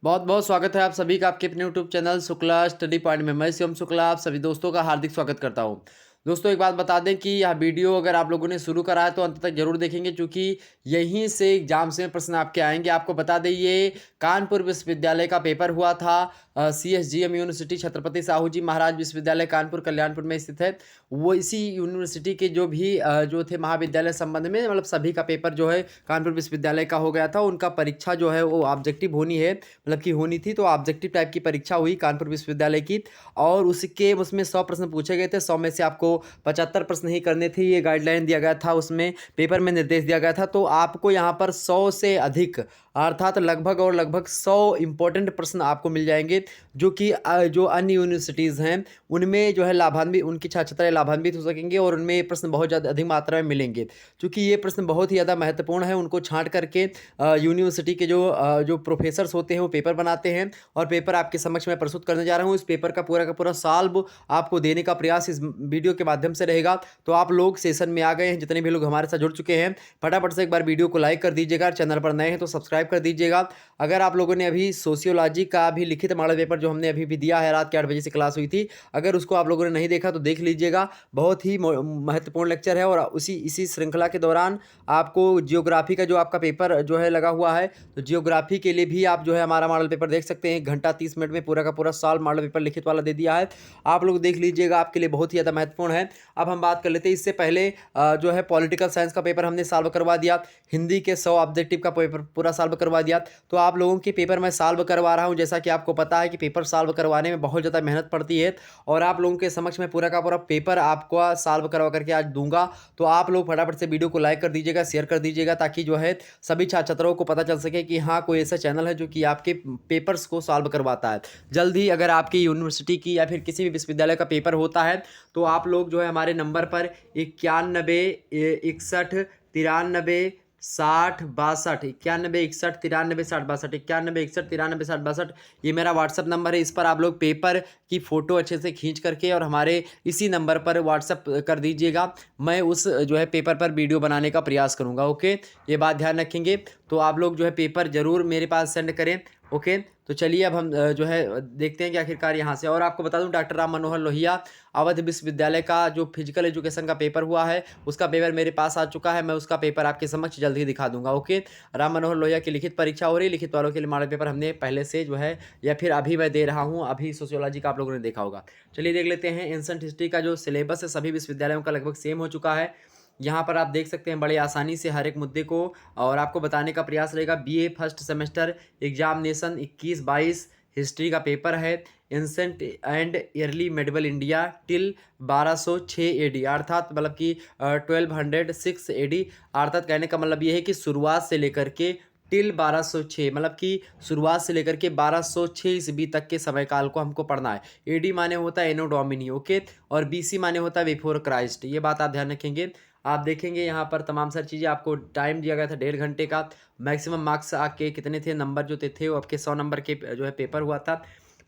बहुत बहुत स्वागत है आप सभी का आपके अपने YouTube channel Shukla study point में। मैं शिवम शुक्ला आप सभी दोस्तों का हार्दिक स्वागत करता हूं। दोस्तों एक बात बता दें कि यह वीडियो अगर आप लोगों ने शुरू करा है तो अंत तक जरूर देखेंगे, क्योंकि यहीं से एग्जाम से प्रश्न आपके आएंगे। आपको बता दें ये कानपुर विश्वविद्यालय का पेपर हुआ था। CSGM यूनिवर्सिटी छत्रपति साहू जी महाराज विश्वविद्यालय कानपुर कल्याणपुर में स्थित है। वो इसी यूनिवर्सिटी के जो भी जो थे महाविद्यालय संबंध में, मतलब सभी का पेपर जो है कानपुर विश्वविद्यालय का हो गया था। उनका परीक्षा जो है वो ऑब्जेक्टिव होनी है, मतलब कि होनी थी, तो ऑब्जेक्टिव टाइप की परीक्षा हुई कानपुर विश्वविद्यालय की। और उसमें 100 प्रश्न पूछे गए थे। 100 में से आपको 75 प्रश्न ही करने थे, ये गाइडलाइन दिया गया था, उसमें पेपर में निर्देश दिया गया था। तो आपको यहाँ पर 100 से अधिक अर्थात लगभग 100 इंपॉर्टेंट प्रश्न आपको मिल जाएंगे, जो कि जो अन्य यूनिवर्सिटीज़ हैं उनमें जो है लाभान्वित, उनकी छात्र छात्राएं लाभान्वित हो सकेंगे और उनमें ये प्रश्न बहुत ज़्यादा अधिक मात्रा में मिलेंगे। क्योंकि ये प्रश्न बहुत ही ज़्यादा महत्वपूर्ण है, उनको छांट करके यूनिवर्सिटी के जो प्रोफेसर्स होते हैं वो पेपर बनाते हैं और पेपर आपके समक्ष मैं प्रस्तुत करने जा रहा हूँ। इस पेपर का पूरा सॉल्व आपको देने का प्रयास इस वीडियो के माध्यम से रहेगा। तो आप लोग सेशन में आ गए हैं, जितने भी लोग हमारे साथ जुड़ चुके हैं, फटाफट से एक बार वीडियो को लाइक कर दीजिएगा। चैनल पर नए हैं तो सब्सक्राइब कर दीजिएगा। अगर आप लोगों ने अभी सोशियोलॉजी का भी लिखित मॉडल पेपर जो हमने अभी भी दिया है, रात के 8 बजे से क्लास हुई थी, अगर उसको आप लोगों ने नहीं देखा तो देख लीजिएगा। बहुत ही महत्वपूर्ण लेक्चर है। और इसी श्रृंखला के दौरान आपको जियोग्राफी का जो आपका पेपर जो है लगा हुआ है, तो जियोग्राफी के लिए भी आप जो है हमारा मॉडल पेपर देख सकते हैं। 1 घंटा 30 मिनट में पूरा का पूरा सॉल्व मॉडल पेपर लिखित वाला दे दिया है, आप लोग देख लीजिएगा, आपके लिए बहुत ही ज़्यादा महत्वपूर्ण है। अब हम बात कर लेते हैं, इससे पहले जो है पॉलिटिकल साइंस का पेपर हमने सॉल्व करवा दिया, हिंदी के 100 ऑब्जेक्टिव का पेपर पूरा सॉल्व करवा दिया। तो आप लोगों के पेपर मैं सॉल्व करवा रहा हूं, जैसा कि आपको पता है कि पेपर सॉल्व करवाने में बहुत ज़्यादा मेहनत पड़ती है, और आप लोगों के समक्ष में पूरा का पूरा पेपर आपको सॉल्व करवा करके आज दूंगा। तो आप लोग फटाफट से वीडियो को लाइक कर दीजिएगा, शेयर कर दीजिएगा, ताकि जो है सभी छात्र छात्राओं को पता चल सके कि हाँ, कोई ऐसा चैनल है जो कि आपके पेपर्स को सॉल्व करवाता है। जल्द ही अगर आपकी यूनिवर्सिटी की या फिर किसी भी विश्वविद्यालय का पेपर होता है तो आप लोग जो है हमारे नंबर पर 91 61 93 60 62 91 61 93 60 62 91 61 93 60 62 ये मेरा व्हाट्सअप नंबर है। इस पर आप लोग पेपर की फ़ोटो अच्छे से खींच करके और हमारे इसी नंबर पर व्हाट्सअप कर दीजिएगा। मैं उस जो है पेपर पर वीडियो बनाने का प्रयास करूँगा। ओके, ये बात ध्यान रखेंगे। तो आप लोग जो है पेपर ज़रूर मेरे पास सेंड करें। ओके, तो चलिए अब हम जो है देखते हैं कि आखिरकार यहाँ से। और आपको बता दूं, डॉक्टर राम मनोहर लोहिया अवध विश्वविद्यालय का जो फिजिकल एजुकेशन का पेपर हुआ है, उसका पेपर मेरे पास आ चुका है। मैं उसका पेपर आपके समक्ष जल्द ही दिखा दूंगा। ओके, राम मनोहर लोहिया की लिखित परीक्षा हो रही है। लिखित वालों के लिए मॉडल पेपर हमने पहले से जो है, या फिर अभी मैं दे रहा हूँ, अभी सोशियोलॉजी का आप लोगों ने देखा होगा। चलिए देख लेते हैं। एंसेंट हिस्ट्री का जो सिलेबस है सभी विश्वविद्यालयों का लगभग सेम हो चुका है। यहाँ पर आप देख सकते हैं बड़े आसानी से हर एक मुद्दे को और आपको बताने का प्रयास रहेगा। BA first semester examination 21-22 history का पेपर है। Ancient and early medieval India till 1206 AD, अर्थात मतलब कि 1206 AD, अर्थात कहने का मतलब ये है कि शुरुआत से लेकर के टिल 1206, मतलब कि शुरुआत से लेकर के 1206 ईस्वी तक के समय काल को हमको पढ़ना है। AD माने होता है एनो डोमिनी, ओके, और BC माने होता है बिफोर क्राइस्ट। ये बात आप ध्यान रखेंगे। आप देखेंगे यहाँ पर तमाम सारी चीज़ें, आपको टाइम दिया गया था 1.5 घंटे का। मैक्सिमम मार्क्स आपके कितने थे, नंबर जो थे वो आपके 100 नंबर के जो है पेपर हुआ था।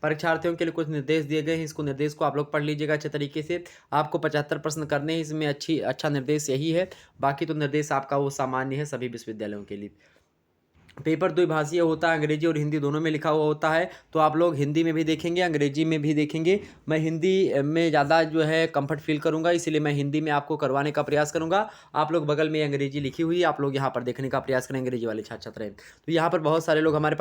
परीक्षार्थियों के लिए कुछ निर्देश दिए गए हैं, इसको निर्देश को आप लोग पढ़ लीजिएगा अच्छे तरीके से। आपको 75 प्रश्न करने हैं, इसमें अच्छा निर्देश यही है। बाकी तो निर्देश आपका वो सामान्य है सभी विश्वविद्यालयों के लिए। पेपर द्विभाषीय होता है, अंग्रेजी और हिंदी दोनों में लिखा हुआ होता है। तो आप लोग हिंदी में भी देखेंगे, अंग्रेजी में भी देखेंगे। मैं हिंदी में ज़्यादा जो है कंफर्ट फील करूंगा, इसीलिए मैं हिंदी में आपको करवाने का प्रयास करूंगा। आप लोग बगल में अंग्रेजी लिखी हुई है, आप लोग यहाँ पर देखने का प्रयास करें, अंग्रेजी वाले छात्र छात्राएं। तो यहाँ पर बहुत सारे लोग हमारे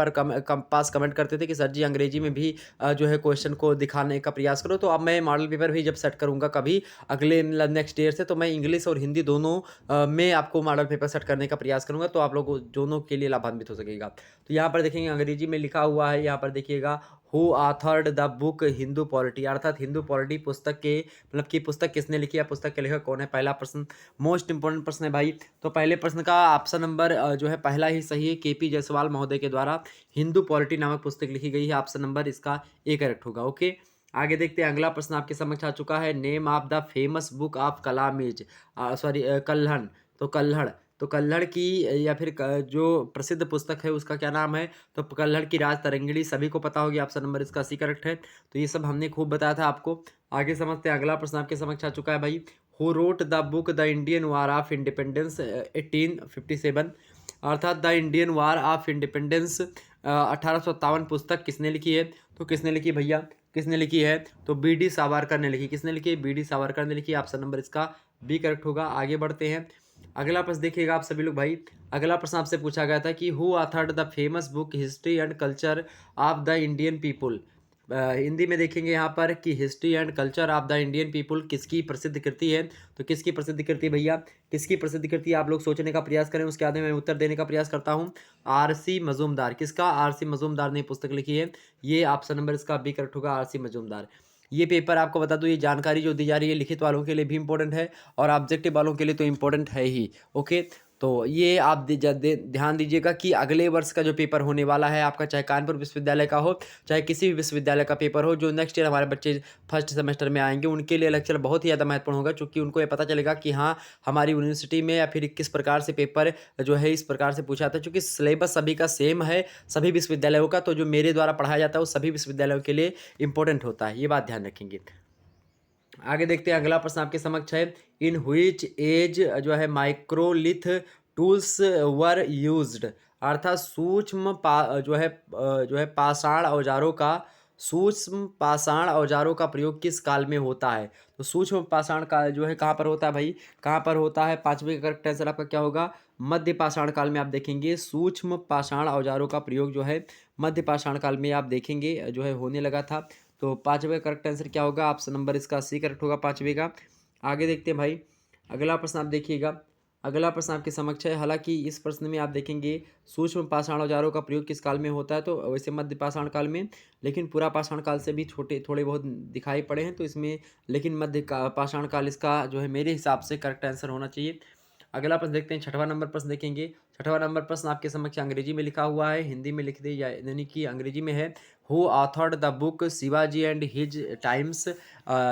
पास कमेंट करते थे कि सर जी अंग्रेजी में भी जो है क्वेश्चन को दिखाने का प्रयास करो। तो अब मैं मॉडल पेपर भी जब सेट करूँगा कभी अगले नेक्स्ट ईयर से, तो मैं इंग्लिश और हिंदी दोनों में आपको मॉडल पेपर सेट करने का प्रयास करूँगा। तो आप लोग दोनों के लिए लाभान्वित हो सकेगा। तो यहाँ पर देखेंगे अंग्रेजी में लिखा हुआ है, यहाँ पर देखिएगा who authored the book Hindu polity, अर्थात हिंदू पॉलिटी पुस्तक के मतलब कि पुस्तक किसने लिखी है, पुस्तक के लेखक कौन है। पहला प्रश्न मोस्ट इंपोर्टेंट प्रश्न है भाई। तो पहले प्रश्न का ऑप्शन नंबर जो है पहला ही सही है। KP जायसवाल महोदय के द्वारा हिंदू पॉलिटी नामक पुस्तक लिखी गई है। ऑप्शन नंबर इसका A करेक्ट होगा। ओके, आगे देखते हैं। अगला प्रश्न आपके समक्ष आ चुका है। Name of the famous book of कलामेज, सॉरी कल्हड़। तो कल्हड़ की या फिर जो प्रसिद्ध पुस्तक है उसका क्या नाम है। तो कल्हड़ की राज तरंगिणी सभी को पता होगी। ऑप्शन नंबर इसका C करेक्ट है। तो ये सब हमने खूब बताया था आपको। आगे समझते हैं। अगला प्रश्न आपके समक्ष आ चुका है भाई। Who wrote the book the Indian war of independence 1857, अर्थात the Indian war of independence 1857 पुस्तक किसने लिखी है? तो किसने लिखी भैया? किसने लिखी है? तो बी.डी. सावरकर ने लिखी। किसने लिखी? बी.डी. सावरकर ने लिखी। ऑप्शन नंबर इसका बी करेक्ट होगा। आगे बढ़ते हैं। अगला प्रश्न देखिएगा आप सभी लोग भाई। अगला प्रश्न आपसे पूछा गया था कि who authored the famous book history and culture of the Indian people. Hindi में देखेंगे यहाँ पर कि history and culture of the Indian people किसकी प्रसिद्ध कृति है? तो किसकी प्रसिद्ध कृति भैया? किसकी प्रसिद्ध कृति? आप लोग सोचने का प्रयास करें, उसके आगे मैं उत्तर देने का प्रयास करता हूँ। आर.सी. मजूमदार। किसका? आर.सी. मजूमदार ने पुस्तक लिखी है। ये ऑप्शन नंबर इसका बी करेक्ट होगा, आर.सी. मजूमदार। ये पेपर आपको बता दूं, ये जानकारी जो दी जा रही है लिखित वालों के लिए भी इंपॉर्टेंट है और ऑब्जेक्टिव वालों के लिए तो इंपॉर्टेंट है ही। ओके, तो ये आप ध्यान दीजिएगा कि अगले वर्ष का जो पेपर होने वाला है आपका, चाहे कानपुर विश्वविद्यालय का हो, चाहे किसी भी विश्वविद्यालय का पेपर हो, जो नेक्स्ट ईयर हमारे बच्चे फर्स्ट सेमेस्टर में आएंगे, उनके लिए लेक्चर बहुत ही ज़्यादा महत्वपूर्ण होगा, क्योंकि उनको ये पता चलेगा कि हाँ हमारी यूनिवर्सिटी में या फिर किस प्रकार से पेपर जो है इस प्रकार से पूछा जाता है। चूँकि सिलेबस सभी का सेम है सभी विश्वविद्यालयों का, तो जो मेरे द्वारा पढ़ाया जाता है वो सभी विश्वविद्यालयों के लिए इंपॉर्टेंट होता है, ये बात ध्यान रखेंगे। आगे देखते हैं। अगला प्रश्न आपके समक्ष है, इन हुइच एज जो है माइक्रोलिथ टूल्स वर यूज्ड। अर्थात जो है पाषाण औजारों का, सूक्ष्म पाषाण औजारों का प्रयोग किस काल में होता है? तो सूक्ष्म पाषाण काल जो है कहाँ पर होता है भाई? कहाँ पर होता है? पांचवें का करेक्ट आंसर आपका क्या होगा? मध्य पाषाण काल में। आप देखेंगे सूक्ष्म पाषाण औजारों का प्रयोग जो है मध्य पाषाण काल में आप देखेंगे जो है होने लगा था। तो पांचवें करेक्ट आंसर क्या होगा? ऑप्शन नंबर इसका सी करेक्ट होगा, पांचवें का। आगे देखते हैं भाई। अगला प्रश्न आप देखिएगा। अगला प्रश्न आपके समक्ष है। हालांकि इस प्रश्न में आप देखेंगे सूक्ष्म पाषाण औजारों का प्रयोग किस काल में होता है, तो वैसे मध्य पाषाण काल में, लेकिन पूरा पाषाण काल से भी छोटे थोड़े बहुत दिखाई पड़े हैं, तो इसमें लेकिन मध्य पाषाण काल इसका जो है मेरे हिसाब से करेक्ट आंसर होना चाहिए। अगला प्रश्न देखते हैं। छठवां नंबर प्रश्न देखेंगे। छठवां नंबर प्रश्न आपके समक्ष अंग्रेजी में लिखा हुआ है, हिंदी में लिख दी जाए, यानी कि अंग्रेजी में है। Who authored the book Shivaji and his times.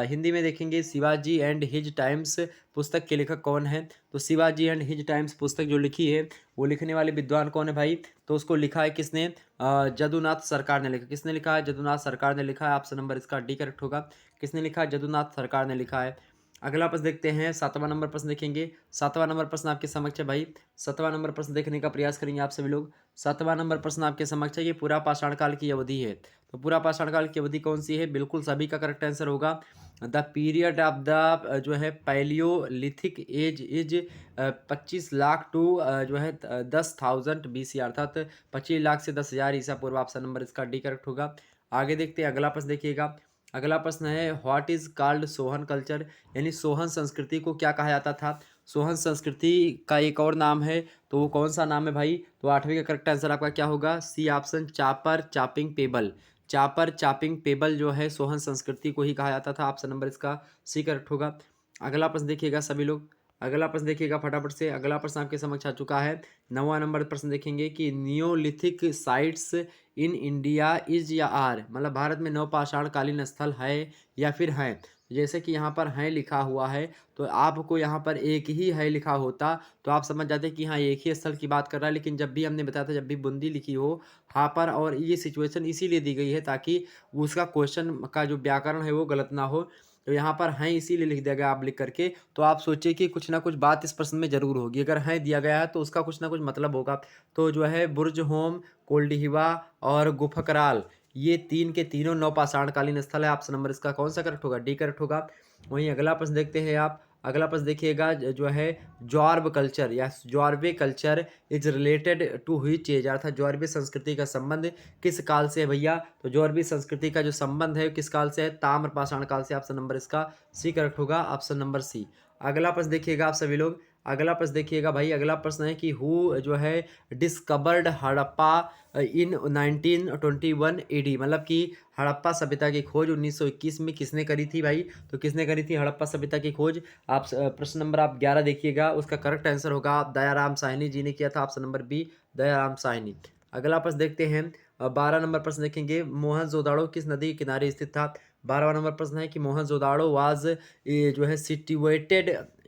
Hindi में देखेंगे शिवाजी एंड हिज टाइम्स पुस्तक के लेखक कौन है? तो शिवाजी एंड हिज टाइम्स पुस्तक जो लिखी है वो लिखने वाले विद्वान कौन है भाई? तो उसको लिखा है किसने? जदुनाथ सरकार ने लिखा। किसने लिखा है? जदुनाथ सरकार ने लिखा है। ऑप्शन नंबर इसका डी करेक्ट होगा। किसने लिखा है? जदुनाथ सरकार ने लिखा है। अगला प्रश्न देखते हैं। सातवां नंबर प्रश्न देखेंगे। सातवां नंबर प्रश्न आपके समक्ष है भाई। सातवां नंबर प्रश्न देखने का प्रयास करेंगे आप सभी लोग। सातवां नंबर प्रश्न आपके समक्ष है। ये पूरा पाषाण काल की अवधि है। तो पूरा पाषाण काल की अवधि कौन सी है? बिल्कुल सभी का करेक्ट आंसर होगा। द पीरियड ऑफ द जो है Palaeolithic age is 25 lakh to जो है 10,000 BC, अर्थात 25 लाख से 10,000 ईसा पूर्व। ऑप्शन नंबर इसका डी करेक्ट होगा। आगे देखते हैं। अगला प्रश्न देखिएगा। अगला प्रश्न है what is called Sohan culture, यानी सोहन संस्कृति को क्या कहा जाता था? सोहन संस्कृति का एक और नाम है, तो वो कौन सा नाम है भाई? तो आठवीं का करेक्ट आंसर आपका क्या होगा? C option, chopper chopping pebble. Chopper chopping pebble जो है सोहन संस्कृति को ही कहा जाता था। ऑप्शन नंबर इसका सी करेक्ट होगा। अगला प्रश्न देखिएगा सभी लोग। अगला प्रश्न देखिएगा फटाफट से। अगला प्रश्न आपके समक्ष आ चुका है। 9वां नंबर प्रश्न देखेंगे कि Neolithic sites in India is या आर, मतलब भारत में नवपाषाण कालीन स्थल है या फिर हैं। जैसे कि यहाँ पर हैं लिखा हुआ है, तो आपको यहाँ पर एक ही है लिखा होता तो आप समझ जाते कि हाँ एक ही स्थल की बात कर रहा है। लेकिन जब भी हमने बताया था, जब भी बूंदी लिखी हो हाँ पर, और ये सिचुएशन इसीलिए दी गई है ताकि उसका क्वेश्चन का जो व्याकरण है वो गलत ना हो। तो यहाँ पर हैं इसीलिए लिख दिया गया आप लिख करके। तो आप सोचिए कि कुछ ना कुछ बात इस प्रश्न में जरूर होगी। अगर हैं दिया गया है तो उसका कुछ ना कुछ मतलब होगा। तो जो है बुर्ज होम, कोल्डिहिवा और गुफकराल, ये तीन के तीनों नवपाषाणकालीन स्थल है। ऑप्शन नंबर इसका कौन सा करेक्ट होगा? डी करेक्ट होगा। वहीं अगला प्रश्न देखते हैं आप। अगला प्रश्न देखिएगा जो है जॉर्ब कल्चर या Jorwe culture is related to which age, अर्थात जॉर्बे संस्कृति का संबंध किस काल से है भैया? तो जॉर्बे संस्कृति का जो संबंध है किस काल से है? ताम्र पाषाण काल से। ऑप्शन नंबर इसका सी करेक्ट होगा, ऑप्शन नंबर सी। अगला प्रश्न देखिएगा आप सभी लोग। अगला प्रश्न देखिएगा भाई। अगला प्रश्न है कि हु जो है डिस्कवर्ड हड़प्पा इन 1921 AD, मतलब कि हड़प्पा सभ्यता की खोज 1921 में किसने करी थी भाई? तो किसने करी थी हड़प्पा सभ्यता की खोज? आप प्रश्न नंबर आप 11 देखिएगा, उसका करेक्ट आंसर होगा दयाराम साहनी जी ने किया था। Option number B, Dayaram Sahni. अगला प्रश्न देखते हैं। 12 नंबर प्रश्न देखेंगे। मोहनजोदाड़ो किस नदी के किनारे स्थित था? 12वां नंबर प्रश्न है कि मोहनजोदाड़ो वाज जो है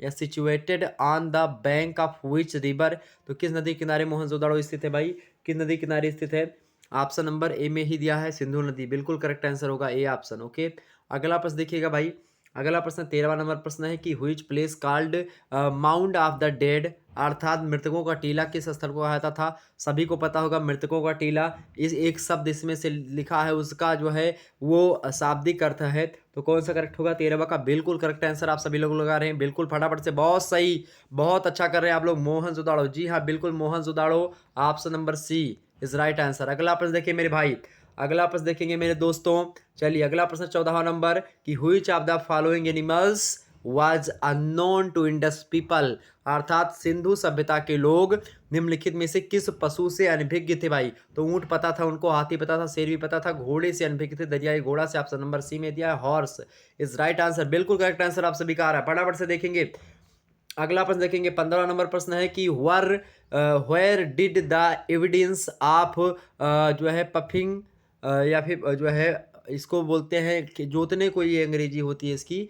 situated on the bank of which river, तो किस नदी के किनारे मोहनजोदाड़ो स्थित है भाई? किस नदी के किनारे स्थित है? ऑप्शन नंबर ए में ही दिया है, सिंधु नदी। बिल्कुल करेक्ट आंसर होगा ए ऑप्शन। ओके, अगला प्रश्न देखिएगा भाई। अगला प्रश्न 13वां नंबर प्रश्न है कि which place called mound of the dead, अर्थात मृतकों का टीला किस स्थल को कहा जाता था। सभी को पता होगा मृतकों का टीला, इस एक शब्द इसमें से लिखा है उसका जो है वो शाब्दिक अर्थ है। तो कौन सा करेक्ट होगा 13वां का? बिल्कुल करेक्ट आंसर आप सभी लोग लगा रहे हैं, बिल्कुल फटाफट से, बहुत सही, बहुत अच्छा कर रहे हैं आप लोग। मोहन जोदाड़ो, जी हाँ बिल्कुल मोहन जोदाड़ो, option number C is right answer. अगला प्रश्न देखिए मेरे भाई, अगला प्रश्न देखेंगे मेरे दोस्तों। चलिए अगला प्रश्न 14वां नंबर कि which of the following animals was unknown to Indus people, अर्थात सिंधु सभ्यता के लोग निम्नलिखित में से किस पशु से अनभिज्ञ थे भाई। तो ऊंट पता था उनको, हाथी पता था, शेर भी पता था, घोड़े से अनभिज्ञ थे, दरियाई घोड़ा से। ऑप्शन नंबर सी में दिया है हॉर्स इज राइट आंसर, बिल्कुल करेक्ट आंसर आप सभी का आ रहा है। फटाफट से देखेंगे अगला प्रश्न देखेंगे 15वां नंबर प्रश्न है कि where did the evidence of जो है पफिंग या फिर जो है इसको बोलते हैं कि जोतने को, ये अंग्रेजी होती है इसकी।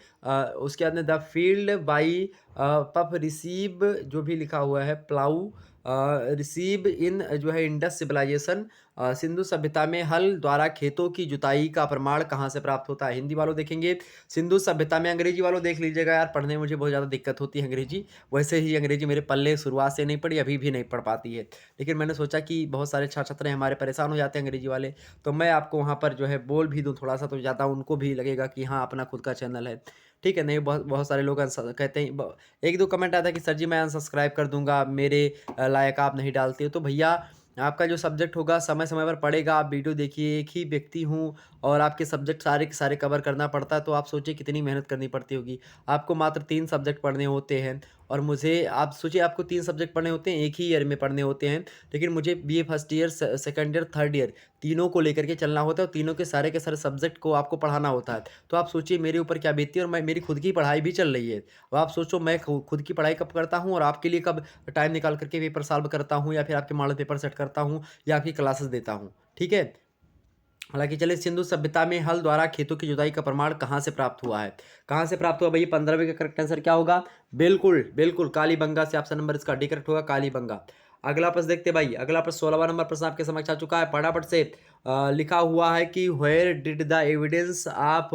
उसके बाद में the field by puff receive जो भी लिखा हुआ है, प्लाऊ रिसीव इन जो है इंडस सिविलाइजेशन, सिंधु सभ्यता में हल द्वारा खेतों की जुताई का प्रमाण कहाँ से प्राप्त होता है। हिंदी वालों देखेंगे सिंधु सभ्यता में, अंग्रेजी वालों देख लीजिएगा यार, पढ़ने में मुझे बहुत ज़्यादा दिक्कत होती है अंग्रेजी। वैसे ही अंग्रेजी मेरे पल्ले शुरुआत से नहीं पढ़ी, अभी भी नहीं पढ़ पाती है, लेकिन मैंने सोचा कि बहुत सारे छात्र छात्र हमारे परेशान हो जाते हैं अंग्रेजी वाले, तो मैं आपको वहाँ पर जो है बोल भी दूँ थोड़ा सा, तो ज़्यादा उनको भी लगेगा कि हाँ अपना खुद का चैनल है। ठीक है, नहीं बहुत बहुत सारे लोग कहते हैं, एक दो कमेंट आता है कि सर जी मैं अनसब्सक्राइब कर दूंगा, मेरे लायक आप नहीं डालते हो। तो भैया आपका जो सब्जेक्ट होगा समय समय पर पढ़ेगा, आप वीडियो देखिए, एक ही व्यक्ति हूँ और आपके सब्जेक्ट सारे के सारे कवर करना पड़ता है, तो आप सोचिए कितनी मेहनत करनी पड़ती होगी। आपको मात्र 3 सब्जेक्ट पढ़ने होते हैं और मुझे, आप सोचिए आपको 3 सब्जेक्ट पढ़ने होते हैं, एक ही ईयर में पढ़ने होते हैं, लेकिन मुझे BA first year, second year, third year तीनों को लेकर के चलना होता है और तीनों के सारे सब्जेक्ट को आपको पढ़ाना होता है। तो आप सोचिए मेरे ऊपर क्या बीतती है, और मैं, मेरी खुद की पढ़ाई भी चल रही है। अब आप सोचो मैं खुद की पढ़ाई कब करता हूँ और आपके लिए कब टाइम निकाल करके पेपर सॉल्व करता हूँ, या फिर आपके मॉडल पेपर सेट करता हूँ, या आपकी क्लासेस देता हूँ। ठीक है, हालांकि चलिए, सिंधु सभ्यता में हल द्वारा खेतों की जुताई का प्रमाण कहाँ से प्राप्त हुआ है? कहाँ से प्राप्त हुआ भाई? 15वें का करेक्ट आंसर क्या होगा? बिल्कुल बिल्कुल कालीबंगा से, ऑप्शन नंबर इसका डी करेक्ट होगा, कालीबंगा। अगला प्रश्न देखते भाई, अगला प्रश्न 16वां नंबर प्रश्न आपके समक्ष आ चुका है, फटाफट से लिखा हुआ है कि where did the evidence of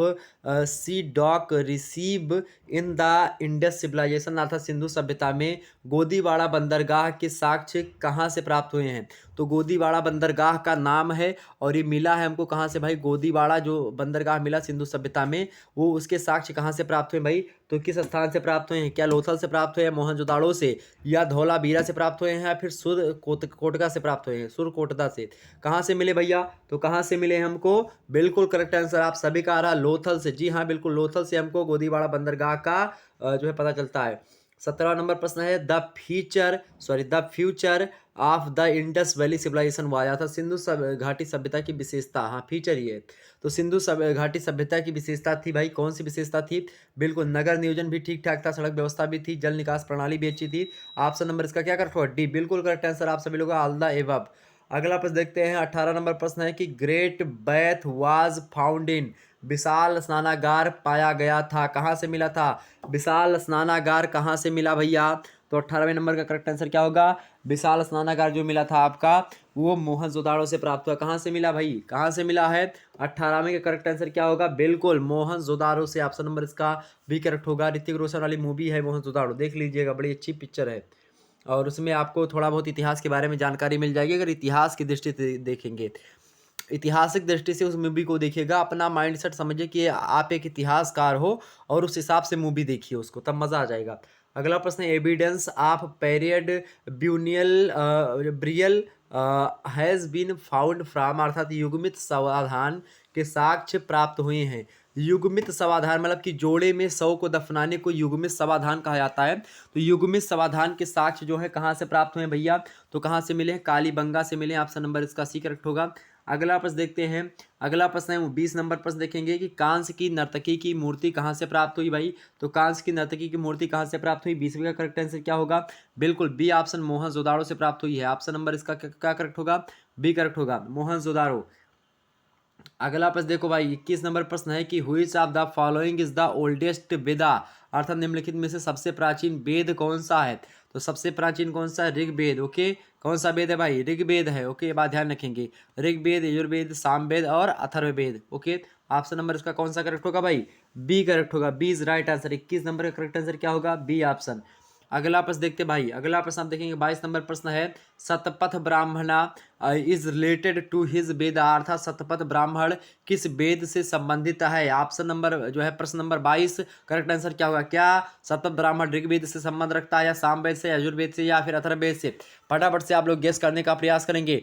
sea dock receive in the Indus civilisation, अर्थात सिंधु सभ्यता में गोदीवाड़ा बंदरगाह के साक्ष्य कहाँ से प्राप्त हुए हैं। तो गोदीवाड़ा बंदरगाह का नाम है और ये मिला है हमको कहाँ से भाई? गोदीवाड़ा जो बंदरगाह मिला सिंधु सभ्यता में, वो उसके साक्ष्य कहाँ से प्राप्त हुए भाई? तो किस स्थान से प्राप्त हुए हैं? क्या लोथल से प्राप्त हुए हैं, मोहनजोदाड़ो से, या धौलावीरा से प्राप्त हुए हैं, या फिर कोटका से प्राप्त हुए हैं, सुरकोटदा से? कहाँ से मिले भैया? तो कहाँ से मिले हमको? बिल्कुल करेक्ट आंसर आप सभी का आ रहा, लोथल से। जी हाँ बिल्कुल, लोथल से हमको गोदीवाड़ा बंदरगाह का जो है पता चलता है। 17वां नंबर प्रश्न है the future of the Indus Valley civilisation via था, सिंधु घाटी सभ्यता की विशेषता। हाँ फीचर ये, तो सिंधु घाटी सभ्यता की विशेषता थी भाई, कौन सी विशेषता थी? बिल्कुल नगर नियोजन भी ठीक ठाक था, सड़क व्यवस्था भी थी, जल निकास प्रणाली भी अच्छी थी। ऑप्शन नंबर इसका क्या करेक्ट होगा? डी, बिल्कुल करेक्ट आंसर आप सभी लोग ऑल द एबव। अगला प्रश्न देखते हैं, 18 नंबर प्रश्न है कि ग्रेट बैथ वाज फाउंड इन, विशाल स्नानागार पाया गया था, कहाँ से मिला था? विशाल स्नानागार कहाँ से मिला भैया? तो 18वें नंबर का करेक्ट आंसर क्या होगा? विशाल स्नानागार जो मिला था आपका, वो मोहनजोदाड़ो से प्राप्त हुआ। कहाँ से मिला भाई? कहाँ से मिला है? 18वें का करेक्ट आंसर क्या होगा? बिल्कुल मोहनजोदाड़ो से, ऑप्शन नंबर इसका भी करेक्ट होगा। ऋतिक रोशन वाली मूवी है मोहनजोदाड़ो, देख लीजिएगा, बड़ी अच्छी पिक्चर है और उसमें आपको थोड़ा बहुत इतिहास के बारे में जानकारी मिल जाएगी, अगर इतिहास की दृष्टि से देखेंगे, ऐतिहासिक दृष्टि से उस मूवी को देखिएगा, अपना माइंड सेट समझिए कि आप एक इतिहासकार हो और उस हिसाब से मूवी देखिए उसको, तब मज़ा आ जाएगा। अगला प्रश्न है evidence of paired burial burial has been found from, अर्थात युग्मित समाधान के साक्ष्य प्राप्त हुए हैं। युग्मित समाधान मतलब कि जोड़े में शव को दफनाने को युग्मित समाधान कहा जाता है। तो युग्मित समाधान के साक्ष्य जो है कहाँ से प्राप्त हुए हैं भैया? तो कहाँ से मिले हैं? कालीबंगा से मिले। ऑप्शन नंबर इसका सी करेक्ट होगा। अगला प्रश्न देखते हैं, अगला प्रश्न है वो 20 नंबर प्रश्न देखेंगे कि कांस्य की नर्तकी की मूर्ति कहाँ से प्राप्त हुई भाई? तो कांस्य की नर्तकी की मूर्ति कहाँ से प्राप्त हुई? 20वें का करेक्ट आंसर क्या होगा? बिल्कुल बी ऑप्शन, मोहनजोदाड़ो से प्राप्त हुई है। ऑप्शन नंबर इसका क्या करेक्ट होगा? बी करेक्ट होगा, मोहनजोदाड़ो। अगला प्रश्न देखो भाई, 21 नंबर प्रश्न है कि which of the following is the oldest Veda, अर्थात निम्नलिखित में से सबसे प्राचीन वेद कौन सा है? तो सबसे प्राचीन कौन सा? ऋग्वेद। ओके, कौन सा वेद है भाई? ऋग्वेद है। ओके, ये बात ध्यान रखेंगे, ऋग्वेद, यजुर्वेद, सामवेद और अथर्ववेद। ओके, ऑप्शन नंबर इसका कौन सा करेक्ट होगा भाई? बी करेक्ट होगा। B is right answer. 21 number का करेक्ट आंसर क्या होगा? B option. अगला प्रश्न देखते भाई, अगला प्रश्न आप देखेंगे 22 नंबर प्रश्न है, शतपथ ब्राह्मणा इज रिलेटेड टू हिज वेद, अर्थात शतपथ ब्राह्मण किस वेद से संबंधित है? ऑप्शन नंबर जो है प्रश्न नंबर 22 करेक्ट आंसर क्या होगा? क्या शतपथ ब्राह्मण ऋग्वेद से संबंध रखता है, या सामवेद से, यजुर्वेद से, या फिर अथर्ववेद से? फटाफट से आप लोग गेस करने का प्रयास करेंगे।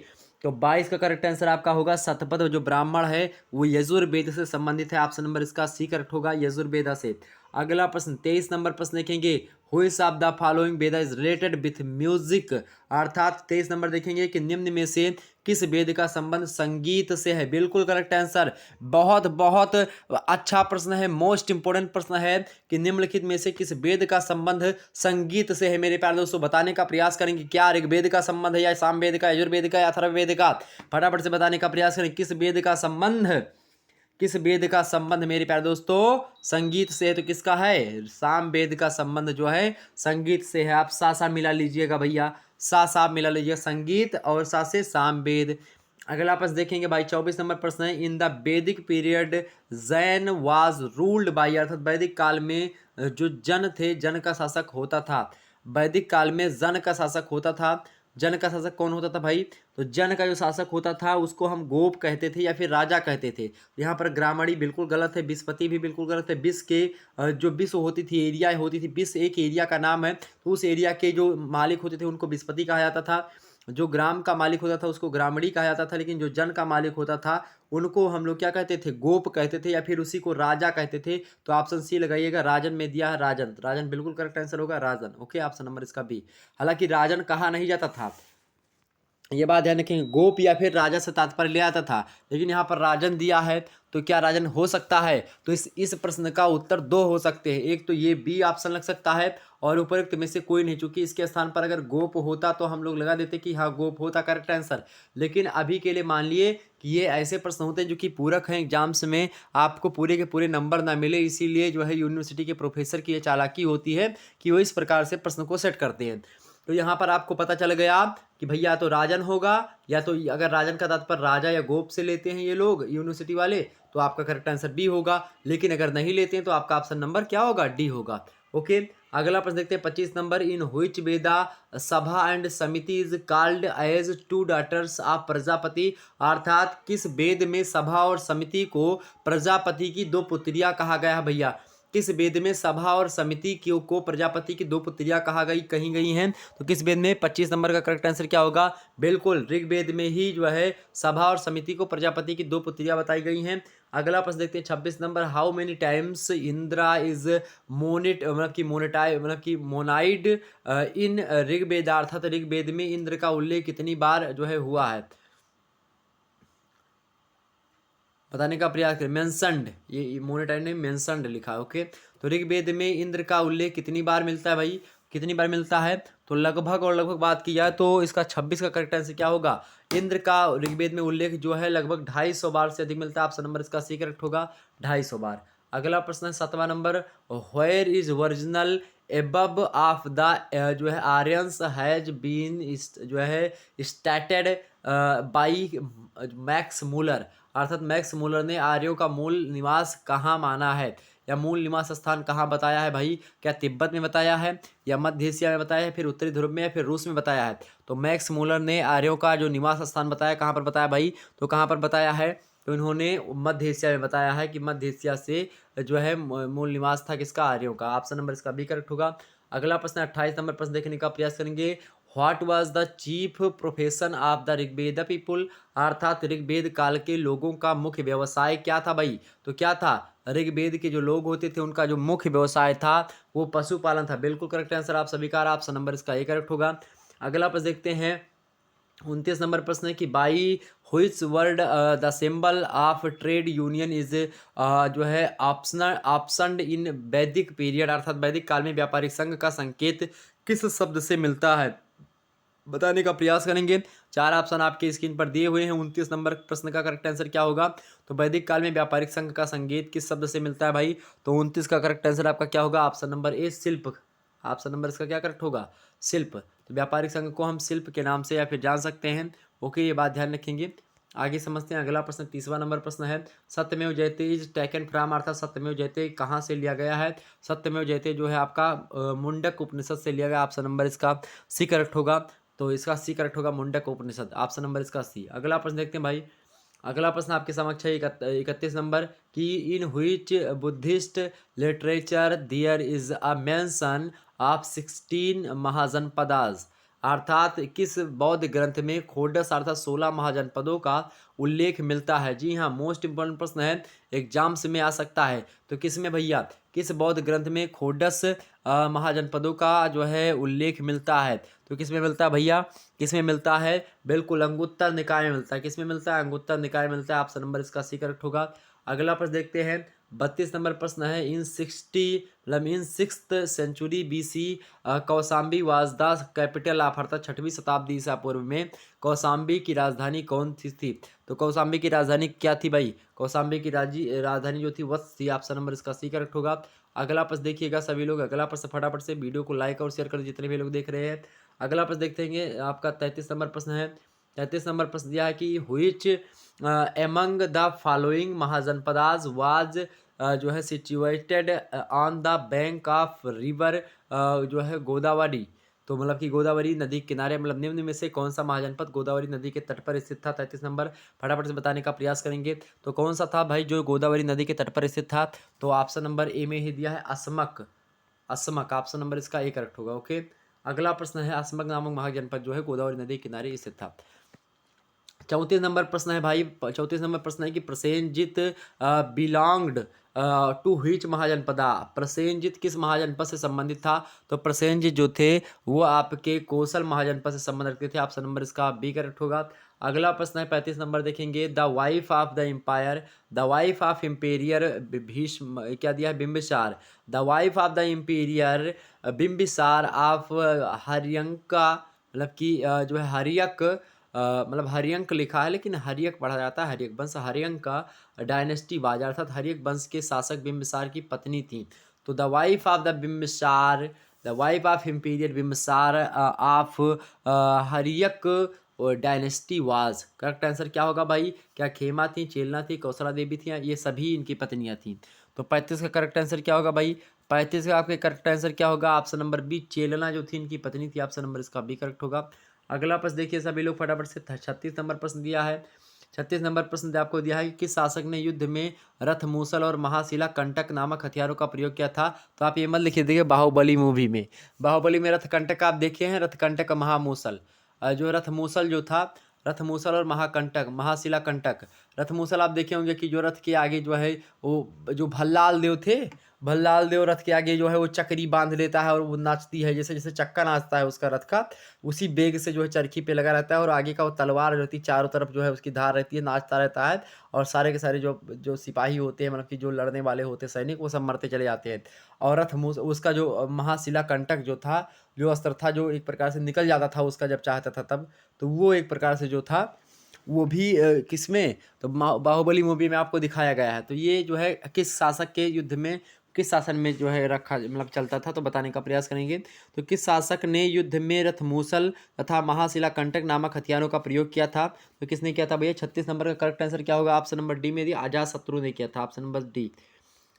तो 22 का करेक्ट आंसर आपका होगा शतपथ जो ब्राह्मण है वो यजुर्वेद से संबंधित है। ऑप्शन नंबर इसका सी करेक्ट होगा, यजुर्वेद से। अगला प्रश्न 23 नंबर प्रश्न देखेंगे, which of the following Veda is related with music, अर्थात 23 नंबर देखेंगे कि निम्न में से किस वेद का संबंध संगीत से है? बिल्कुल करेक्ट आंसर। बहुत बहुत अच्छा प्रश्न है, मोस्ट इंपोर्टेंट प्रश्न है कि निम्नलिखित में से किस वेद का संबंध संगीत से है? मेरे प्यारे दोस्तों बताने का प्रयास करेंगे, क्या ऋग्वेद का संबंध है, या सामवेद का, यजुर्वेद का, या अथर्ववेद का? फटाफट से बताने का प्रयास करें, किस वेद का संबंध, किस वेद का संबंध मेरे प्यारे दोस्तों संगीत से है? तो किसका है? साम वेद का संबंध जो है संगीत से है। आप सा सा मिला लीजिएगा भैया, सा सा मिला लीजिएगा, संगीत और सा से साम वेद। अगला प्रश्न देखेंगे भाई 24 नंबर प्रश्न है, इन द वैदिक period Jain was ruled by, अर्थात वैदिक काल में जो जन थे, जन का शासक होता था। वैदिक काल में जन का शासक होता था। जन का शासक कौन होता था भाई? तो जन का जो शासक होता था उसको हम गोप कहते थे या फिर राजा कहते थे। यहाँ पर ग्रामड़ी बिल्कुल गलत है, विस्पति भी बिल्कुल गलत है। विश्व के जो विश्व होती थी, एरिया होती थी, विश्व एक एरिया का नाम है, तो उस एरिया के जो मालिक होते थे उनको विस्पति कहा जाता था। जो ग्राम का मालिक होता था उसको ग्रामड़ी कहा जाता था, लेकिन जो जन का मालिक होता था उनको हम लोग क्या कहते थे? गोप कहते थे, या फिर उसी को राजा कहते थे। तो ऑप्शन सी लगाइएगा, राजन में दिया है राजन। राजन बिल्कुल करेक्ट आंसर होगा, राजन। ओके, ऑप्शन नंबर इसका बी। हालांकि राजन कहा नहीं जाता था, ये बात ध्यान रखेंगे, गोप या फिर राजा से तात्पर्य ले आता था, लेकिन यहाँ पर राजन दिया है, तो क्या राजन हो सकता है? तो इस प्रश्न का उत्तर दो हो सकते हैं, एक तो ये बी ऑप्शन लग सकता है, और उपरोक्त में से कोई नहीं, चूंकि इसके स्थान पर अगर गोप होता तो हम लोग लगा देते कि हाँ गोप होता करेक्ट आंसर। लेकिन अभी के लिए मान लिए कि ये ऐसे प्रश्न होते हैं जो कि पूरक हैं, एग्जाम्स में आपको पूरे के पूरे नंबर ना मिले, इसीलिए जो है यूनिवर्सिटी के प्रोफेसर की ये चालाकी होती है कि वो इस प्रकार से प्रश्न को सेट करते हैं। तो यहाँ पर आपको पता चल गया कि भैया तो राजन होगा, या तो अगर राजन का तात्पर्य राजा या गोप से लेते हैं ये लोग यूनिवर्सिटी वाले, तो आपका करेक्ट आंसर बी होगा। लेकिन अगर नहीं लेते हैं तो आपका ऑप्शन नंबर क्या होगा? डी होगा। ओके, अगला प्रश्न देखते हैं 25 number, in which Veda Sabha and Samiti is called as two daughters of Prajapati, अर्थात किस वेद में सभा और समिति को प्रजापति की दो पुत्रियां कहा गया है? भैया किस वेद में सभा और समिति को प्रजापति की दो पुत्रियां कहीं गई हैं? तो किस वेद में? 25 नंबर का करेक्ट आंसर क्या होगा? बिल्कुल ऋग्वेद में ही जो है सभा और समिति को प्रजापति की दो पुत्रियां बताई गई हैं। अगला प्रश्न देखते हैं 26 number, how many times Indra is मोनिट मतलब कि मोनेटाइ मतलब कि मोनाइड इन ऋग्वेद, अर्थात ऋग्वेद में इंद्र का उल्लेख कितनी बार जो है हुआ है? बताने का प्रयास करें। मेंशनड, ये मोनेटाइड ने मेंशनड लिखा है। ओके, तो ऋग्वेद में इंद्र का उल्लेख कितनी बार मिलता है भाई? कितनी बार मिलता है? तो लगभग और लगभग बात की जाए तो इसका 26 का करेक्ट आंसर क्या होगा? इंद्र का ऋग्वेद में उल्लेख जो है लगभग 250 बार से अधिक मिलता है। ऑप्शन नंबर इसका सी करेक्ट होगा, 250 बार। अगला प्रश्न है 7वां number, where is original abode of the जो है आर्यंस हैज बीन जो है स्टार्टेड बाई मैक्स मूलर, अर्थात मैक्स मूलर ने आर्यों का मूल निवास कहाँ माना है, या मूल निवास स्थान कहाँ बताया है भाई? क्या तिब्बत में बताया है, या मध्य एशिया में बताया है, फिर उत्तरी ध्रुव में, या फिर रूस में बताया है? तो मैक्स मूलर ने आर्यों का जो निवास स्थान बताया, कहाँ पर बताया भाई? तो कहाँ पर बताया है? तो इन्होंने मध्य एशिया में बताया है कि मध्य एशिया से जो है मूल निवास था किसका? आर्यों का। ऑप्शन नंबर इसका बी करेक्ट होगा। अगला प्रश्न 28 नंबर प्रश्न देखने का प्रयास करेंगे, what was the chief profession of the Rigveda people, अर्थात ऋग्वेद काल के लोगों का मुख्य व्यवसाय क्या था भाई? तो क्या था? ऋग्वेद के जो लोग होते थे उनका जो मुख्य व्यवसाय था वो पशुपालन था। बिल्कुल करेक्ट आंसर आप सभी का, ऑप्शन नंबर इसका ए करेक्ट होगा। अगला प्रश्न देखते हैं 29 नंबर प्रश्न है कि by which word the symbol of trade union is जो है ऑप्शनड इन वैदिक पीरियड, अर्थात वैदिक काल में व्यापारिक संघ का संकेत किस शब्द से मिलता है? बताने का प्रयास करेंगे। 4 ऑप्शन आपके स्क्रीन पर दिए हुए हैं। 29 नंबर प्रश्न का करेक्ट आंसर क्या होगा? तो वैदिक काल में व्यापारिक संघ का संकेत किस शब्द से मिलता है भाई? तो 29 का करेक्ट आंसर आपका क्या होगा? ऑप्शन नंबर ए, शिल्प। ऑप्शन नंबर इसका क्या करेक्ट होगा? शिल्प। तो व्यापारिक संघ को हम शिल्प के नाम से या फिर जान सकते हैं। ओके, ये बात ध्यान रखेंगे। आगे समझते हैं अगला प्रश्न, 30वां नंबर प्रश्न है, सत्यमेव जयते इज टेकन फ्रॉम, अर्थात सत्यमेव जयते कहाँ से लिया गया है? सत्यमेव जयते जो है आपका मुंडक उपनिषद से लिया गया। ऑप्शन नंबर इसका सी करेक्ट होगा। तो इसका सी करेक्ट होगा, मुंडक उपनिषद, ऑप्शन नंबर इसका सी। अगला प्रश्न देखते हैं भाई। अगला प्रश्न आपके समक्ष है 31 नंबर कि in which Buddhist literature there is a mention of 16 Mahajanapadas, अर्थात किस बौद्ध ग्रंथ में खोडस अर्थात 16 महाजनपदों का उल्लेख मिलता है? जी हाँ, मोस्ट इंपोर्टेंट प्रश्न है, एग्जाम्स में आ सकता है। तो किस में भैया, किस बौद्ध ग्रंथ में खोडस महाजनपदों का जो है उल्लेख मिलता है? तो किस में मिलता है भैया? किस में मिलता है? बिल्कुल अंगुत्तर निकाय में मिलता है। किस में मिलता है? अंगुत्तर निकाय में मिलता है। ऑप्शन नंबर इसका सी करेक्ट होगा। अगला प्रश्न देखते हैं, 32 नंबर प्रश्न है, in 6th century BC Kaushambi was the capital of, अर्थात 6वीं शताब्दी ईसा पूर्व में कौशाम्बी की राजधानी कौन सी थी? तो कौशाम्बी की राजधानी क्या थी भाई? कौशाम्बी की राजधानी जो थी वत्स थी। ऑप्शन नंबर इसका सी करेक्ट होगा। अगला प्रश्न देखिएगा सभी लोग, अगला प्रश्न फटाफट से वीडियो को लाइक और शेयर कर जितने भी लोग देख रहे हैं। अगला प्रश्न देखते हैं आपका 33 नंबर प्रश्न है। 33 नंबर प्रश्न दिया है कि which among the following mahajanapadas was जो है situated on the bank of river जो है गोदावरी। तो मतलब कि गोदावरी नदी के किनारे, मतलब निम्न में से कौन सा महाजनपद गोदावरी नदी के तट पर स्थित था? 33 नंबर फटाफट से बताने का प्रयास करेंगे। तो कौन सा था भाई जो गोदावरी नदी के तट पर स्थित था? तो ऑप्शन नंबर ए में ही दिया है असमक। असमक, ऑप्शन नंबर इसका ए करेक्ट होगा। ओके, अगला प्रश्न है, असमक नामक महाजनपद जो है गोदावरी नदी के किनारे स्थित था। 34 नंबर प्रश्न है भाई, 34 नंबर प्रश्न है कि Prasenjit belonged to which Mahajanapada, Prasenjit किस महाजनपद से संबंधित था? तो प्रसेनजित जो थे वो आपके कौशल महाजनपद से संबंध रखते थे। ऑप्शन नंबर इसका बी करेक्ट होगा। अगला प्रश्न है 35 नंबर देखेंगे, the wife of the empire, the wife of emperor Bhishma, क्या दिया है? Bimbisara. The wife of the emperor Bimbisara of Haryanka, मतलब कि जो है हरियक, मतलब हरियंक लिखा है लेकिन हरियक पढ़ा जाता है, हरियक वंश, हरियंक का डायनेस्टी वाज, अर्थात हरियक वंश के शासक बिंबिसार की पत्नी थी। तो the wife of the Bimbisara, the wife of imperial Bimbisara of हरियक dynasty was, correct answer क्या होगा भाई? क्या खेमा थी, चेलना थी, कौशला देवी थी, ये सभी इनकी पत्नियां थी। तो 35 का करेक्ट आंसर क्या होगा भाई? 35 का आपके करेक्ट आंसर क्या होगा? ऑप्शन नंबर बी, चेलना जो थी इनकी पत्नी थी। ऑप्शन नंबर इसका बी करेक्ट होगा। अगला प्रश्न देखिए सभी लोग फटाफट से, 36 नंबर प्रश्न दिया है। 36 नंबर प्रश्न आपको दिया है कि किस शासक ने युद्ध में रथ मूसल और महाशिला कंटक नामक हथियारों का प्रयोग किया था? तो आप ये मत लिखिए, देखिए बाहुबली मूवी में, बाहुबली में रथ कंटक आप देखे हैं, रथ कंटक महामूसल, जो रथ मूसल जो था, रथ मूसल और महाकंटक, महाशिला कंटक। रथ मूसल आप देखे होंगे कि जो रथ के आगे जो है वो जो भल्लाल देव थे, भल्लाल देव रथ के आगे जो है वो चक्री बांध लेता है और वो नाचती है, जैसे जैसे चक्का नाचता है उसका रथ का, उसी बेग से जो है चरखी पे लगा रहता है और आगे का वो तलवार रहती है, चारों तरफ जो है उसकी धार रहती है, नाचता रहता है और सारे के सारे जो जो सिपाही होते हैं, मतलब कि जो लड़ने वाले होते हैं सैनिक, वो सब मरते चले जाते हैं। और उसका जो महाशिला कंटक जो था, जो अस्त्र था, जो एक प्रकार से निकल जाता था उसका जब चाहता था तब, तो वो एक प्रकार से जो था वो भी किसमें, तो बाहुबली मूवी में आपको दिखाया गया है। तो ये जो है किस शासक के युद्ध में, किस शासन में जो है रखा, मतलब चलता था, तो बताने का प्रयास करेंगे। तो किस शासक ने युद्ध में रथमूसल तथा महाशिला कंटक नामक हथियारों का प्रयोग किया था? तो किसने किया था भैया? 36 नंबर का करेक्ट आंसर क्या होगा? ऑप्शन नंबर डी में दिया, अजातशत्रु ने किया था। Option number D.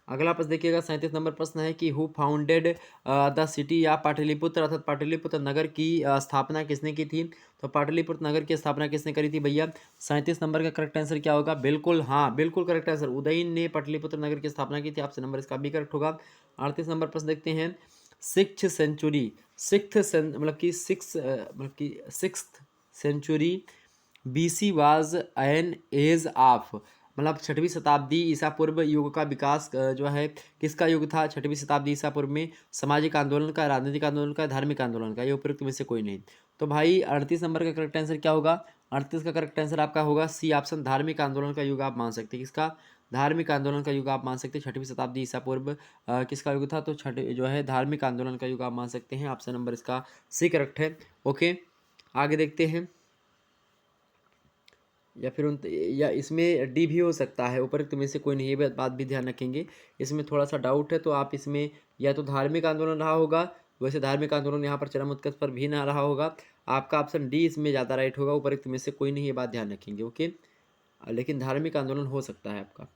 अगला प्रश्न देखिएगा, 37 नंबर प्रश्न है कि हु फाउंडेड द सिटी या पाटलिपुत्र, अर्थात पाटलिपुत्र नगर की स्थापना किसने की थी? तो पाटलिपुत्र नगर की स्थापना किसने करी थी भैया? 37 नंबर का करेक्ट आंसर क्या होगा? बिल्कुल, हाँ बिल्कुल करेक्ट आंसर, उदयन ने पाटलिपुत्र नगर की स्थापना की थी। ऑप्शन नंबर इसका भी करेक्ट होगा। 38 नंबर प्रश्न देखते हैं, सिक्स्थ सेंचुरी, मतलब कि six century BC was an age of, मतलब 6वीं शताब्दी ईसा पूर्व युग का विकास जो है किसका युग था? 6वीं शताब्दी ईसा पूर्व में सामाजिक आंदोलन का, राजनीतिक आंदोलन का, धार्मिक आंदोलन का, ये उपयुक्त में से कोई नहीं। तो भाई 38 नंबर का करेक्ट आंसर क्या होगा? 38 का करेक्ट आंसर आपका होगा सी ऑप्शन, धार्मिक आंदोलन का युग आप मान सकते हैं। किसका? धार्मिक आंदोलन का युग आप मान सकते हैं। 6वीं शताब्दी ईसा पूर्व किसका युग था? तो छठे जो है धार्मिक आंदोलन का युग आप मान सकते हैं। ऑप्शन नंबर इसका सी करेक्ट है। ओके, आगे देखते हैं, या फिर या इसमें डी भी हो सकता है, उपरोक्त में से कोई नहीं, ये बात भी ध्यान रखेंगे। इसमें थोड़ा सा डाउट है, तो आप इसमें या तो धार्मिक आंदोलन रहा होगा, तो वैसे धार्मिक आंदोलन यहाँ पर चरम उत्कर्ष पर भी ना रहा होगा। आपका ऑप्शन डी इसमें ज़्यादा राइट होगा, उपरोक्त में से कोई नहीं, ये बात ध्यान रखेंगे। ओके, लेकिन धार्मिक आंदोलन हो सकता है आपका,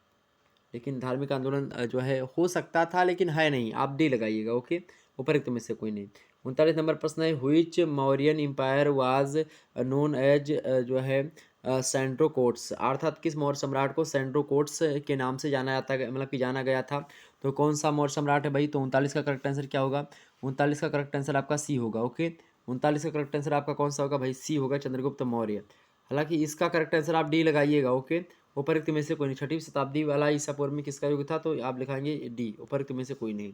लेकिन धार्मिक आंदोलन जो है हो सकता था लेकिन है नहीं, आप डी लगाइएगा। ओके, उपरोक्त में से कोई नहीं। 39 नंबर प्रश्न है, which Mauryan empire was known as जो है सेंट्रोकोट्स, अर्थात किस मौर्य सम्राट को सेंट्रोकोट्स के नाम से जाना जाता है, मतलब कि जाना गया था। तो कौन सा मौर्य सम्राट है भाई? तो 39 का करेक्ट आंसर क्या होगा? 39 का करेक्ट आंसर आपका सी होगा। ओके, 39 का करेक्ट आंसर आपका कौन सा होगा भाई? सी होगा, चंद्रगुप्त मौर्य। हालांकि इसका करेक्ट आंसर आप डी लगाइएगा। ओके, उपरोक्त में से कोई नहीं। 6वीं शताब्दी वाला ईसा पूर्व में किसका युग था? तो आप लिखाएंगे डी, उपरोक्त में से कोई नहीं।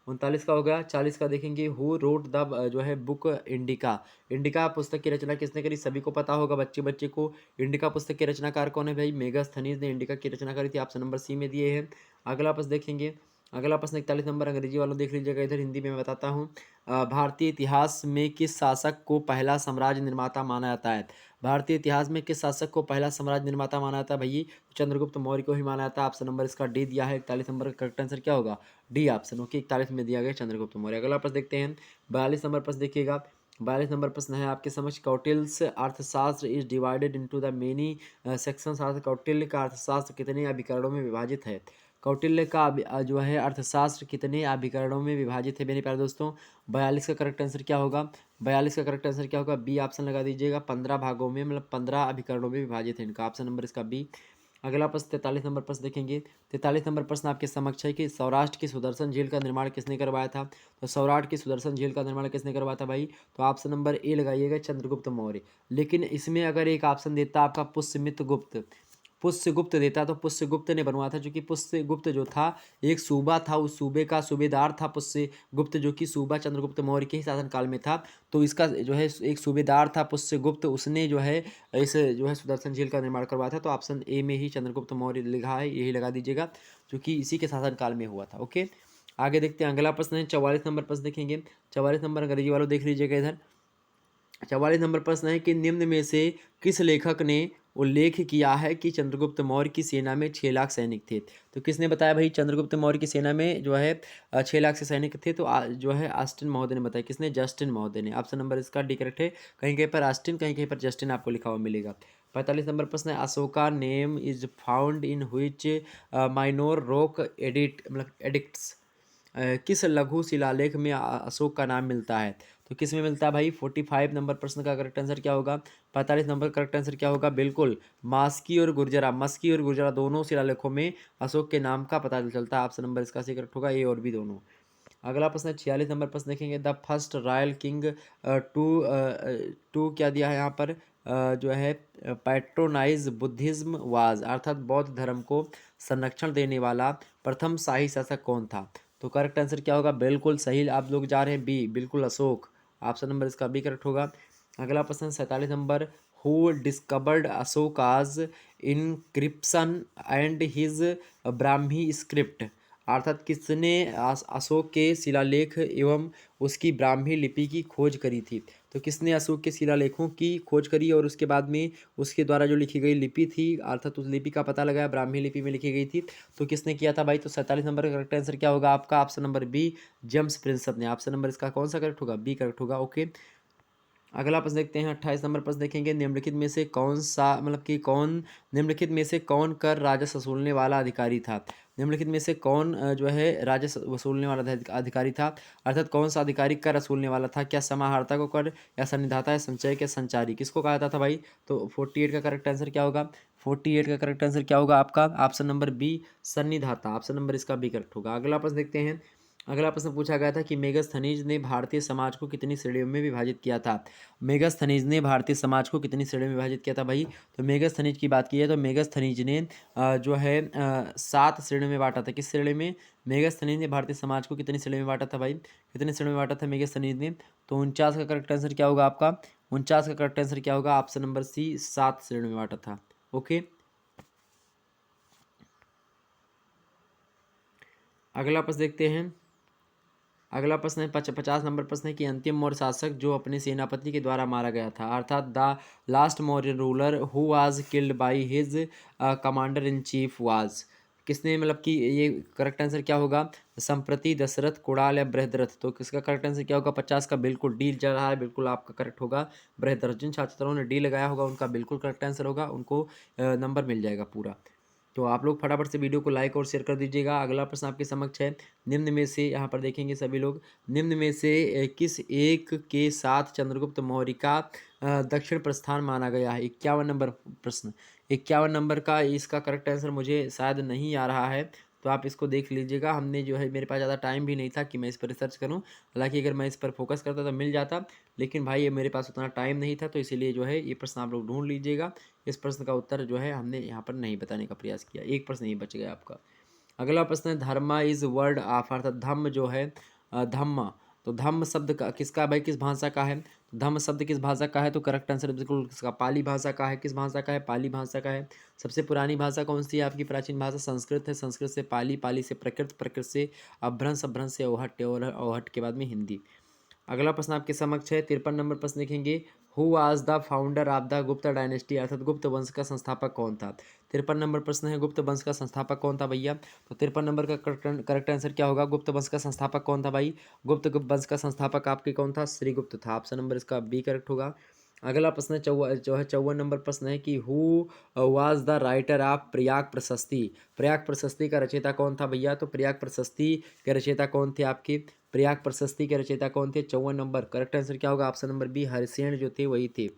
39 का हो गया। 40 का देखेंगे, हु रोट द जो है बुक इंडिका, इंडिका पुस्तक की रचना किसने करी? सभी को पता होगा, बच्चे बच्चे को। इंडिका पुस्तक के रचनाकार कौन है भाई? मेगास्थनीज ने इंडिका की रचना करी थी, ऑप्शन नंबर सी में दिए हैं। अगला प्रश्न देखेंगे, अगला प्रश्न 41 नंबर, अंग्रेजी वालों देख लीजिएगा, इधर हिंदी में मैं बताता हूँ। भारतीय इतिहास में किस शासक को पहला साम्राज्य निर्माता माना जाता है? भारतीय इतिहास में किस शासक को पहला साम्राज्य निर्माता माना जाता है भाई? चंद्रगुप्त मौर्य को ही माना जाता है। ऑप्शन नंबर इसका डी दिया है। 41 नंबर का करेक्ट आंसर क्या होगा? D option. ओके, 41 में दिया गया चंद्रगुप्त मौर्य। अगला प्रश्न देखते हैं, 42 नंबर प्रश्न देखिएगा। 42 नंबर प्रश्न है आपके समझ, कौटिल्यस अर्थशास्त्र is divided into the many sections, अर्थात कौटिल्य का अर्थशास्त्र कितने अभिकरणों में विभाजित है? कौटिल्य का जो है अर्थशास्त्र कितने अभिकरणों में विभाजित है मेरे प्यारे दोस्तों? 42 का करेक्ट आंसर क्या होगा? 42 का करेक्ट आंसर क्या होगा? बी ऑप्शन लगा दीजिएगा। 15 भागों में, मतलब 15 अभिकरणों में विभाजित है इनका, ऑप्शन नंबर इसका बी। अगला प्रश्न 43 नंबर प्रश्न देखेंगे। 43 नंबर प्रश्न आपके समक्ष है कि सौराष्ट्र की सुदर्शन झील का निर्माण किसने करवाया था? तो सौराष्ट्र की सुदर्शन झील का निर्माण किसने करवाया था भाई? तो ऑप्शन नंबर ए लगाइएगा, चंद्रगुप्त मौर्य। लेकिन इसमें अगर एक ऑप्शन देता आपका पुष्यमित्र गुप्त, पुष्यगुप्त देता तो पुष्यगुप्त ने बनवाया था, क्योंकि पुष्यगुप्त जो था एक सूबा था, उस सूबे का सूबेदार था पुष्यगुप्त, जो कि सूबा चंद्रगुप्त मौर्य के ही शासनकाल में था। तो इसका जो है एक सूबेदार था पुष्यगुप्त, उसने जो है इस जो है सुदर्शन झील का निर्माण करवाया था। तो ऑप्शन ए में ही चंद्रगुप्त मौर्य लिखा है, यही लगा दीजिएगा, जो कि इसी के शासनकाल में हुआ था। ओके, आगे देखते हैं, अगला प्रश्न है 44 नंबर प्रश्न देखेंगे। 44 नंबर अंग्रेजी वालों देख लीजिएगा इधर। 44 नंबर प्रश्न है कि निम्न में से किस लेखक ने उल्लेख किया है कि चंद्रगुप्त मौर्य की सेना में 6 लाख सैनिक थे? तो किसने बताया भाई चंद्रगुप्त मौर्य की सेना में जो है 6 लाख से सैनिक थे? तो जो है ऑस्टिन महोदय ने बताया। किसने? जस्टिन महोदय ने। ऑप्शन नंबर इसका डी करेक्ट है। कहीं कहीं पर ऑस्टिन, कहीं कहीं पर जस्टिन आपको लिखा हुआ मिलेगा। 45 नंबर प्रश्न है, Ashoka name is found in which minor rock edit, मतलब एडिक्ट्स, किस लघु शिलालेख में अशोक का नाम मिलता है? तो किस में मिलता है भाई? 45 नंबर प्रश्न का करेक्ट आंसर क्या होगा? 45 नंबर करेक्ट आंसर क्या होगा? बिल्कुल, मास्की और गुर्जरा, मस्की और गुर्जरा दोनों शिलालेखों में अशोक के नाम का पता चलता है। ऑप्शन नंबर इसका सही करेक्ट होगा, ए और बी दोनों। अगला प्रश्न है 46 नंबर प्रश्न देखेंगे, the first royal king to to क्या दिया है यहाँ पर? जो है पैट्रोनाइज बुद्धिज्म वाज, अर्थात बौद्ध धर्म को संरक्षण देने वाला प्रथम शाही शासक कौन था? तो करेक्ट आंसर क्या होगा? बिल्कुल सही आप लोग जा रहे हैं, बी, बिल्कुल अशोक। ऑप्शन नंबर इसका बी करेक्ट होगा। अगला प्रश्न 47 number, who discovered Ashoka's encryption and his Brahmi script, अर्थात किसने अशोक के शिलालेख एवं उसकी ब्राह्मी लिपि की खोज करी थी? तो किसने अशोक के शिलालेखों की खोज करी और उसके बाद में उसके द्वारा जो लिखी गई लिपि थी, अर्थात उस लिपि का पता लगाया, ब्राह्मी लिपि में लिखी गई थी, तो किसने किया था भाई? तो 47 नंबर का करेक्ट आंसर क्या होगा आपका? Option number B, James Prinsep ने। ऑप्शन नंबर इसका कौन सा करेक्ट होगा? बी करेक्ट होगा। ओके, अगला प्रश्न देखते हैं, 28 नंबर प्रश्न देखेंगे, निम्नलिखित में से कौन सा, मतलब कि कौन, निम्नलिखित में से कौन कर राजस्व वसूलने वाला अधिकारी था? निम्नलिखित में से कौन जो है राजस्व वसूलने वाला अधिकारी था, अर्थात कौन सा अधिकारी कर वसूलने वाला था? क्या समाहर्ता को कर, या सन्निधाता, या संचय के संचारी, किसको कहा जाता था भाई? तो 48 का करेक्ट आंसर क्या होगा? 48 का करेक्ट आंसर क्या होगा आपका? ऑप्शन नंबर बी, सन्निधाता। ऑप्शन नंबर इसका बी करेक्ट होगा। अगला प्रश्न देखते हैं, अगला प्रश्न पूछा गया था कि मेगास्थनीज ने भारतीय समाज को कितनी श्रेणियों में विभाजित किया था? मेगास्थनीज ने भारतीय समाज को कितनी श्रेणियों में विभाजित किया था भाई? तो मेगास्थनीज की बात की है तो मेगास्थनीज ने जो है 7 श्रेणियों में बांटा था। किस श्रेणी में? मेगास्थनीज ने भारतीय समाज को कितनी श्रेणी में बांटा था भाई? कितनी श्रेणी में बांटा था मेगास्थनीज ने? तो 49 का करेक्ट आंसर क्या होगा आपका? 49 का करेक्ट आंसर क्या होगा? ऑप्शन नंबर सी, 7 श्रेणी में बांटा था। ओके, अगला प्रश्न देखते हैं, अगला प्रश्न है 50 नंबर प्रश्न है कि अंतिम मौर्य शासक जो अपने सेनापति के द्वारा मारा गया था, अर्थात the last Maurya ruler who was killed by his commander in chief was, किसने मतलब कि ये करेक्ट आंसर क्या होगा, संप्रति दशरथ कुणाल या बृहद्रथ। तो किसका करेक्ट आंसर क्या होगा, 50 का बिल्कुल डी चल रहा है, बिल्कुल आपका करेक्ट होगा बृहद्रथ। जिन छात्रों ने डी लगाया होगा उनका बिल्कुल करेक्ट आंसर होगा, उनको नंबर मिल जाएगा पूरा। तो आप लोग फटाफट से वीडियो को लाइक और शेयर कर दीजिएगा। अगला प्रश्न आपके समक्ष है, निम्न में से, यहाँ पर देखेंगे सभी लोग, निम्न में से किस एक के साथ चंद्रगुप्त मौर्य का दक्षिण प्रस्थान माना गया है। 51 नंबर प्रश्न, 51 नंबर का इसका करेक्ट आंसर मुझे शायद नहीं आ रहा है, तो आप इसको देख लीजिएगा। हमने जो है, मेरे पास ज़्यादा टाइम भी नहीं था कि मैं इस पर रिसर्च करूं, हालांकि अगर मैं इस पर फोकस करता तो मिल जाता, लेकिन भाई ये मेरे पास उतना टाइम नहीं था, तो इसीलिए जो है ये प्रश्न आप लोग ढूंढ लीजिएगा। इस प्रश्न का उत्तर जो है हमने यहाँ पर नहीं बताने का प्रयास किया, एक प्रश्न ही बच गया आपका। अगला प्रश्न है, धर्मा इज वर्ड ऑफ, अर्थात धम्म जो है, धम्मा, तो धम्म शब्द का किसका भाई, किस भाषा का है, तो धम्म शब्द किस भाषा का है, तो करेक्ट आंसर बिल्कुल किसका, पाली भाषा का है। किस भाषा का है, पाली भाषा का है। सबसे पुरानी भाषा कौन सी है आपकी, प्राचीन भाषा संस्कृत है, संस्कृत से पाली, पाली से प्रकृत, प्रकृत से अभ्रंश, अभ्रंश से औहट, और औहट के बाद में हिंदी। अगला प्रश्न आपके समक्ष है, 53 नंबर प्रश्न देखेंगे, who was the founder of the Gupta dynasty, अर्थात गुप्त वंश का संस्थापक कौन था। 53 नंबर प्रश्न है, गुप्त वंश का संस्थापक कौन था भैया, तो 53 नंबर का करेक्ट आंसर क्या होगा, गुप्त वंश का संस्थापक कौन था भाई, गुप्त वंश का संस्थापक आपके कौन था, श्रीगुप्त था। ऑप्शन नंबर इसका बी करेक्ट होगा। अगला प्रश्न है जो है 54 नंबर प्रश्न है कि who was the writer of Prayag प्रशस्ति, प्रयाग प्रशस्ति का रचयिता कौन था भैया, तो प्रयाग प्रशस्ति के रचयिता कौन थे आपके, प्रयाग प्रशस्ति के रचयिता कौन थे, 54 नंबर करेक्ट आंसर क्या होगा, ऑप्शन नंबर बी, हरिसेन जो थे वही थे।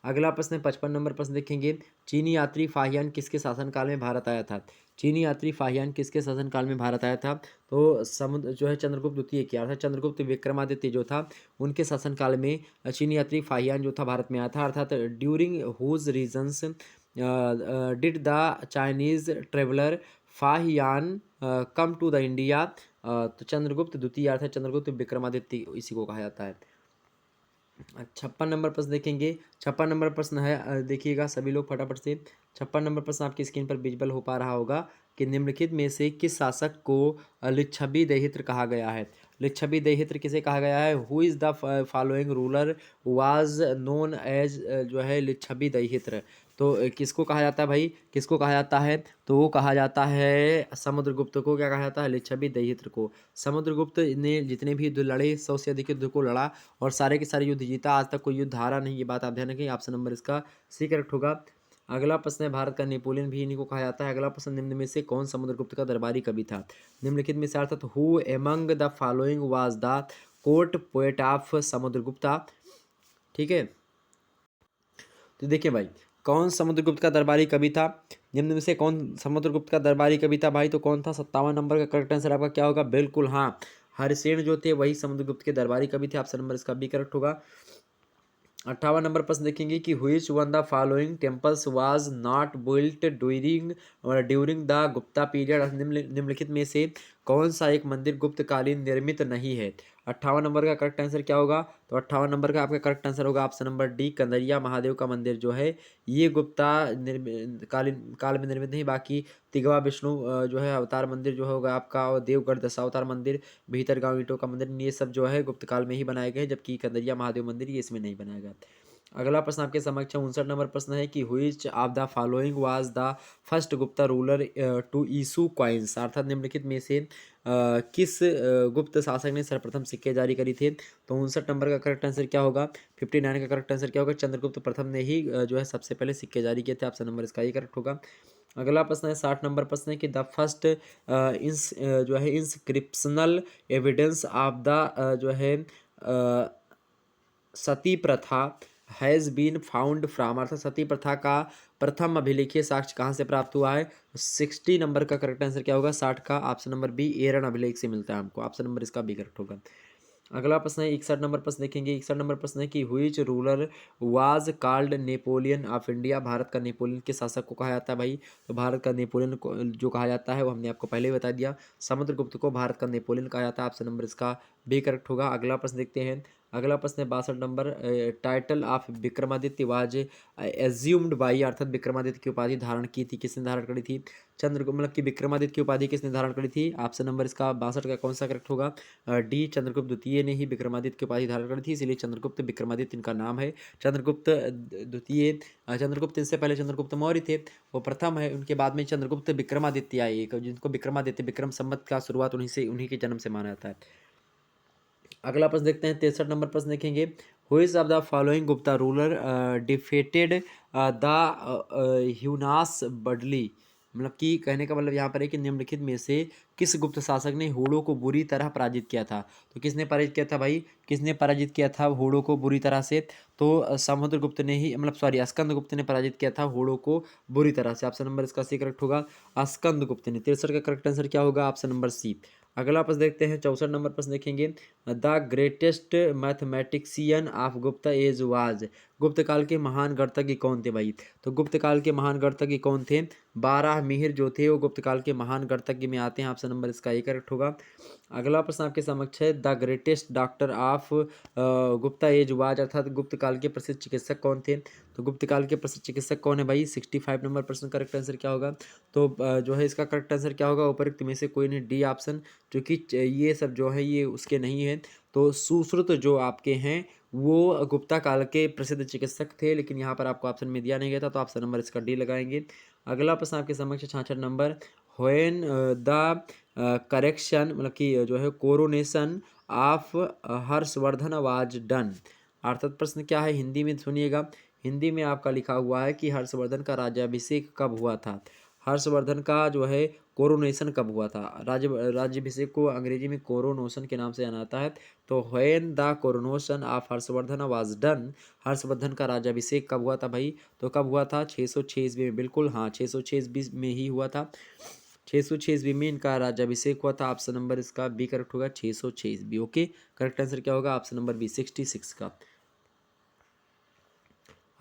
अगला प्रश्न है 55 नंबर प्रश्न देखेंगे, चीनी यात्री फाहियान किसके शासनकाल में भारत आया था, चीनी यात्री फाहियान किसके शासनकाल में भारत आया था, तो समुद्र जो है चंद्रगुप्त द्वितीय की, अर्थात चंद्रगुप्त विक्रमादित्य जो था उनके शासनकाल में चीनी यात्री फाहियान जो था भारत में आया था, अर्थात during whose reigns did the Chinese traveller Fahien come to the India, तो चंद्रगुप्त द्वितीय अर्थात चंद्रगुप्त विक्रमादित्य इसी को कहा जाता है। 56 नंबर प्रश्न देखेंगे, 56 नंबर प्रश्न है, देखिएगा सभी लोग फटाफट से। 56 नंबर प्रश्न आपकी स्क्रीन पर विजिबल हो पा रहा होगा कि निम्नलिखित में से किस शासक को लिच्छवी देहित्र कहा गया है। लिच्छवी देहित्र किसे कहा गया है, who is the following ruler was known as जो है लिच्छवी देहित्र, तो किसको कहा जाता है भाई, किसको कहा जाता है, तो वो कहा जाता है समुद्रगुप्त को। क्या कहा जाता है, लिच्छवी देहित्र को। समुद्रगुप्त ने जितने भी युद्ध लड़े, 100 से अधिक युद्ध को लड़ा और सारे के सारे युद्ध जीता, आज तक कोई युद्ध हारा नहीं, ये बात आप ध्यान रखें। ऑप्शन नंबर इसका सी करेक्ट होगा। अगला प्रश्न है, भारत का नेपोलियन भी इन्हीं को कहा जाता है। अगला प्रश्न, निम्न में से कौन समुद्रगुप्त का दरबारी कवि था, निम्नलिखित में से अर्थात who among the following was the court poet of Samudragupta. ठीक है, तो देखिए भाई, कौन समुद्रगुप्त का दरबारी कवि था, निम्न में से कौन समुद्रगुप्त का दरबारी कवि था भाई, तो कौन था, 57 नंबर का करेक्ट आंसर आपका क्या होगा, बिल्कुल हाँ, हरिसेन जो थे वही समुद्रगुप्त के दरबारी कवि थे। ऑप्शन नंबर इसका बी करेक्ट होगा। 58 नंबर प्रश्न देखेंगे कि which one the following temples was not built during the Gupta period, निम्नलिखित में से कौन सा एक मंदिर गुप्तकालीन निर्मित नहीं है। 58 नंबर का करेक्ट आंसर क्या होगा, तो 58 नंबर का आपका करेक्ट आंसर होगा option number D, Kandariya Mahadev का मंदिर जो है ये गुप्ता कालीन काल में निर्मित नहीं, बाकी तिगवा विष्णु जो है अवतार मंदिर जो होगा आपका, और देवगढ़ दशावतार मंदिर, भीतरगांव ईंटों का मंदिर, ये सब जो है गुप्त काल में ही बनाए गए, जबकि कंदरिया महादेव मंदिर ये इसमें नहीं बनाया गया। अगला प्रश्न आपके समक्ष 59 नंबर प्रश्न है कि which of the following was the first Gupta ruler to issue coins, अर्थात निम्नलिखित में से किस गुप्त शासक ने सर्वप्रथम सिक्के जारी करी थे, तो 59 नंबर का करेक्ट आंसर क्या होगा, 59 का करेक्ट आंसर क्या होगा, चंद्रगुप्त प्रथम ने ही जो है सबसे पहले सिक्के जारी किए थे। ऑप्शन नंबर इसका ही करेक्ट होगा। अगला प्रश्न है 60 नंबर प्रश्न है कि द फर्स्ट जो है इंस्क्रिप्शनल एविडेंस ऑफ द जो है सती प्रथा हैज़ बीन फाउंड फ्राम, अर्थात सती प्रथा का प्रथम अभिलेखीय साक्ष्य कहाँ से प्राप्त हुआ है। 60 नंबर का करेक्ट आंसर क्या होगा, 60 का ऑप्शन नंबर बी, एरन अभिलेख से मिलता है हमको। ऑप्शन नंबर इसका बी करेक्ट होगा। अगला प्रश्न है 61 नंबर प्रश्न देखेंगे। 61 नंबर प्रश्न है कि which ruler was called Napoleon of India, Bharat का नेपोलियन के शासक को कहा जाता है भाई, तो भारत का नेपोलियन को जो कहा जाता है वो हमने आपको पहले ही बता दिया, समुद्रगुप्त को भारत का नेपोलियन कहा जाता है। ऑप्शन नंबर इसका बी करेक्ट होगा। अगला प्रश्न देखते हैं, अगला प्रश्न है 62 number, title of Vikramaditya was assumed by, अर्थात विक्रमादित्य की उपाधि धारण की थी, किसने धारण करी थी? चंद्रगुप्त, मतलब कि विक्रमादित्य की उपाधि किसने धारण करी थी? ऑप्शन नंबर इसका 62 का कौन सा करेक्ट होगा? डी, चंद्रगुप्त द्वितीय ने ही विक्रमादित्य की उपाधि धारण करी थी, इसलिए चंद्रगुप्त विक्रमादित्य इनका नाम है। चंद्रगुप्त द्वितीय, चंद्रगुप्त इनसे पहले चंद्रगुप्त मौर्य थे, वो प्रथम है, उनके बाद में चंद्रगुप्त विक्रमादित्य आए, जिनको विक्रमादित्य, विक्रम संवत का शुरुआत उन्हीं के जन्म से माना जाता है। अगला प्रश्न देखते हैं 63 नंबर प्रश्न देखेंगे, who is of the following Gupta ruler defeated the Hunas badly, मतलब कि कहने का मतलब यहाँ पर है कि निम्नलिखित में से किस गुप्त शासक ने हूणों को बुरी तरह पराजित किया था? तो किसने पराजित किया था भाई? किसने पराजित किया था हूणों को बुरी तरह से? तो समुद्रगुप्त ने ही, मतलब सॉरी, स्कंदगुप्त ने पराजित किया था हूणों को बुरी तरह से। ऑप्शन नंबर इसका सी करेक्ट होगा, स्कंदगुप्त ने। 63 का करेक्ट आंसर क्या होगा? Option number C. अगला प्रश्न देखते हैं 64 नंबर प्रश्न देखेंगे, the greatest mathematician of Gupta age was, Gupta काल के महान गणितज्ञ कौन थे भाई? तो गुप्त काल के महान गणितज्ञ कौन थे? बारह मिहिर जो थे वो गुप्त काल के महान गणितज्ञ में आते हैं। ऑप्शन नंबर इसका ए करेक्ट होगा। अगला प्रश्न आपके समक्ष है, the greatest doctor of Gupta age was, अर्थात गुप्त काल के प्रसिद्ध चिकित्सक कौन थे? तो गुप्त काल के प्रसिद्ध चिकित्सक कौन है भाई? 65 नंबर प्रश्न करेक्ट आंसर क्या होगा? तो जो है इसका करेक्ट आंसर क्या होगा? उपरोक्त में से कोई नहीं, डी ऑप्शन, क्योंकि ये सब जो है ये उसके नहीं है। तो सुश्रुत जो आपके हैं वो गुप्ता काल के प्रसिद्ध चिकित्सक थे, लेकिन यहाँ पर आपको ऑप्शन में दिया नहीं गया था, तो ऑप्शन नंबर इसका डी लगाएंगे। अगला प्रश्न आपके समक्ष 66 नंबर, व्हेन द करेक्शन, मतलब कि जो है coronation of Harshvardhan was done, अर्थात प्रश्न क्या है हिंदी में सुनिएगा। हिंदी में आपका लिखा हुआ है कि हर्षवर्धन का राज्याभिषेक कब हुआ था? हर्षवर्धन का जो है कोरोनेशन कब हुआ था? राज्याभिषेक को अंग्रेजी में कोरोनोशन के नाम से जाना जाता है। तो when the coronation of Harshvardhan was done, Harshvardhan का राज्याभिषेक कब हुआ था भाई? तो कब हुआ था? 606 ईस्वी में, बिल्कुल हाँ, 606 ईस्वी में ही हुआ था। 606 ईस्वी में इनका राज्याभिषेक हुआ था। ऑप्शन नंबर इसका बी करेक्ट होगा, 606 ईस्वी। ओके, करेक्ट आंसर क्या होगा? ऑप्शन नंबर बी, 66 का।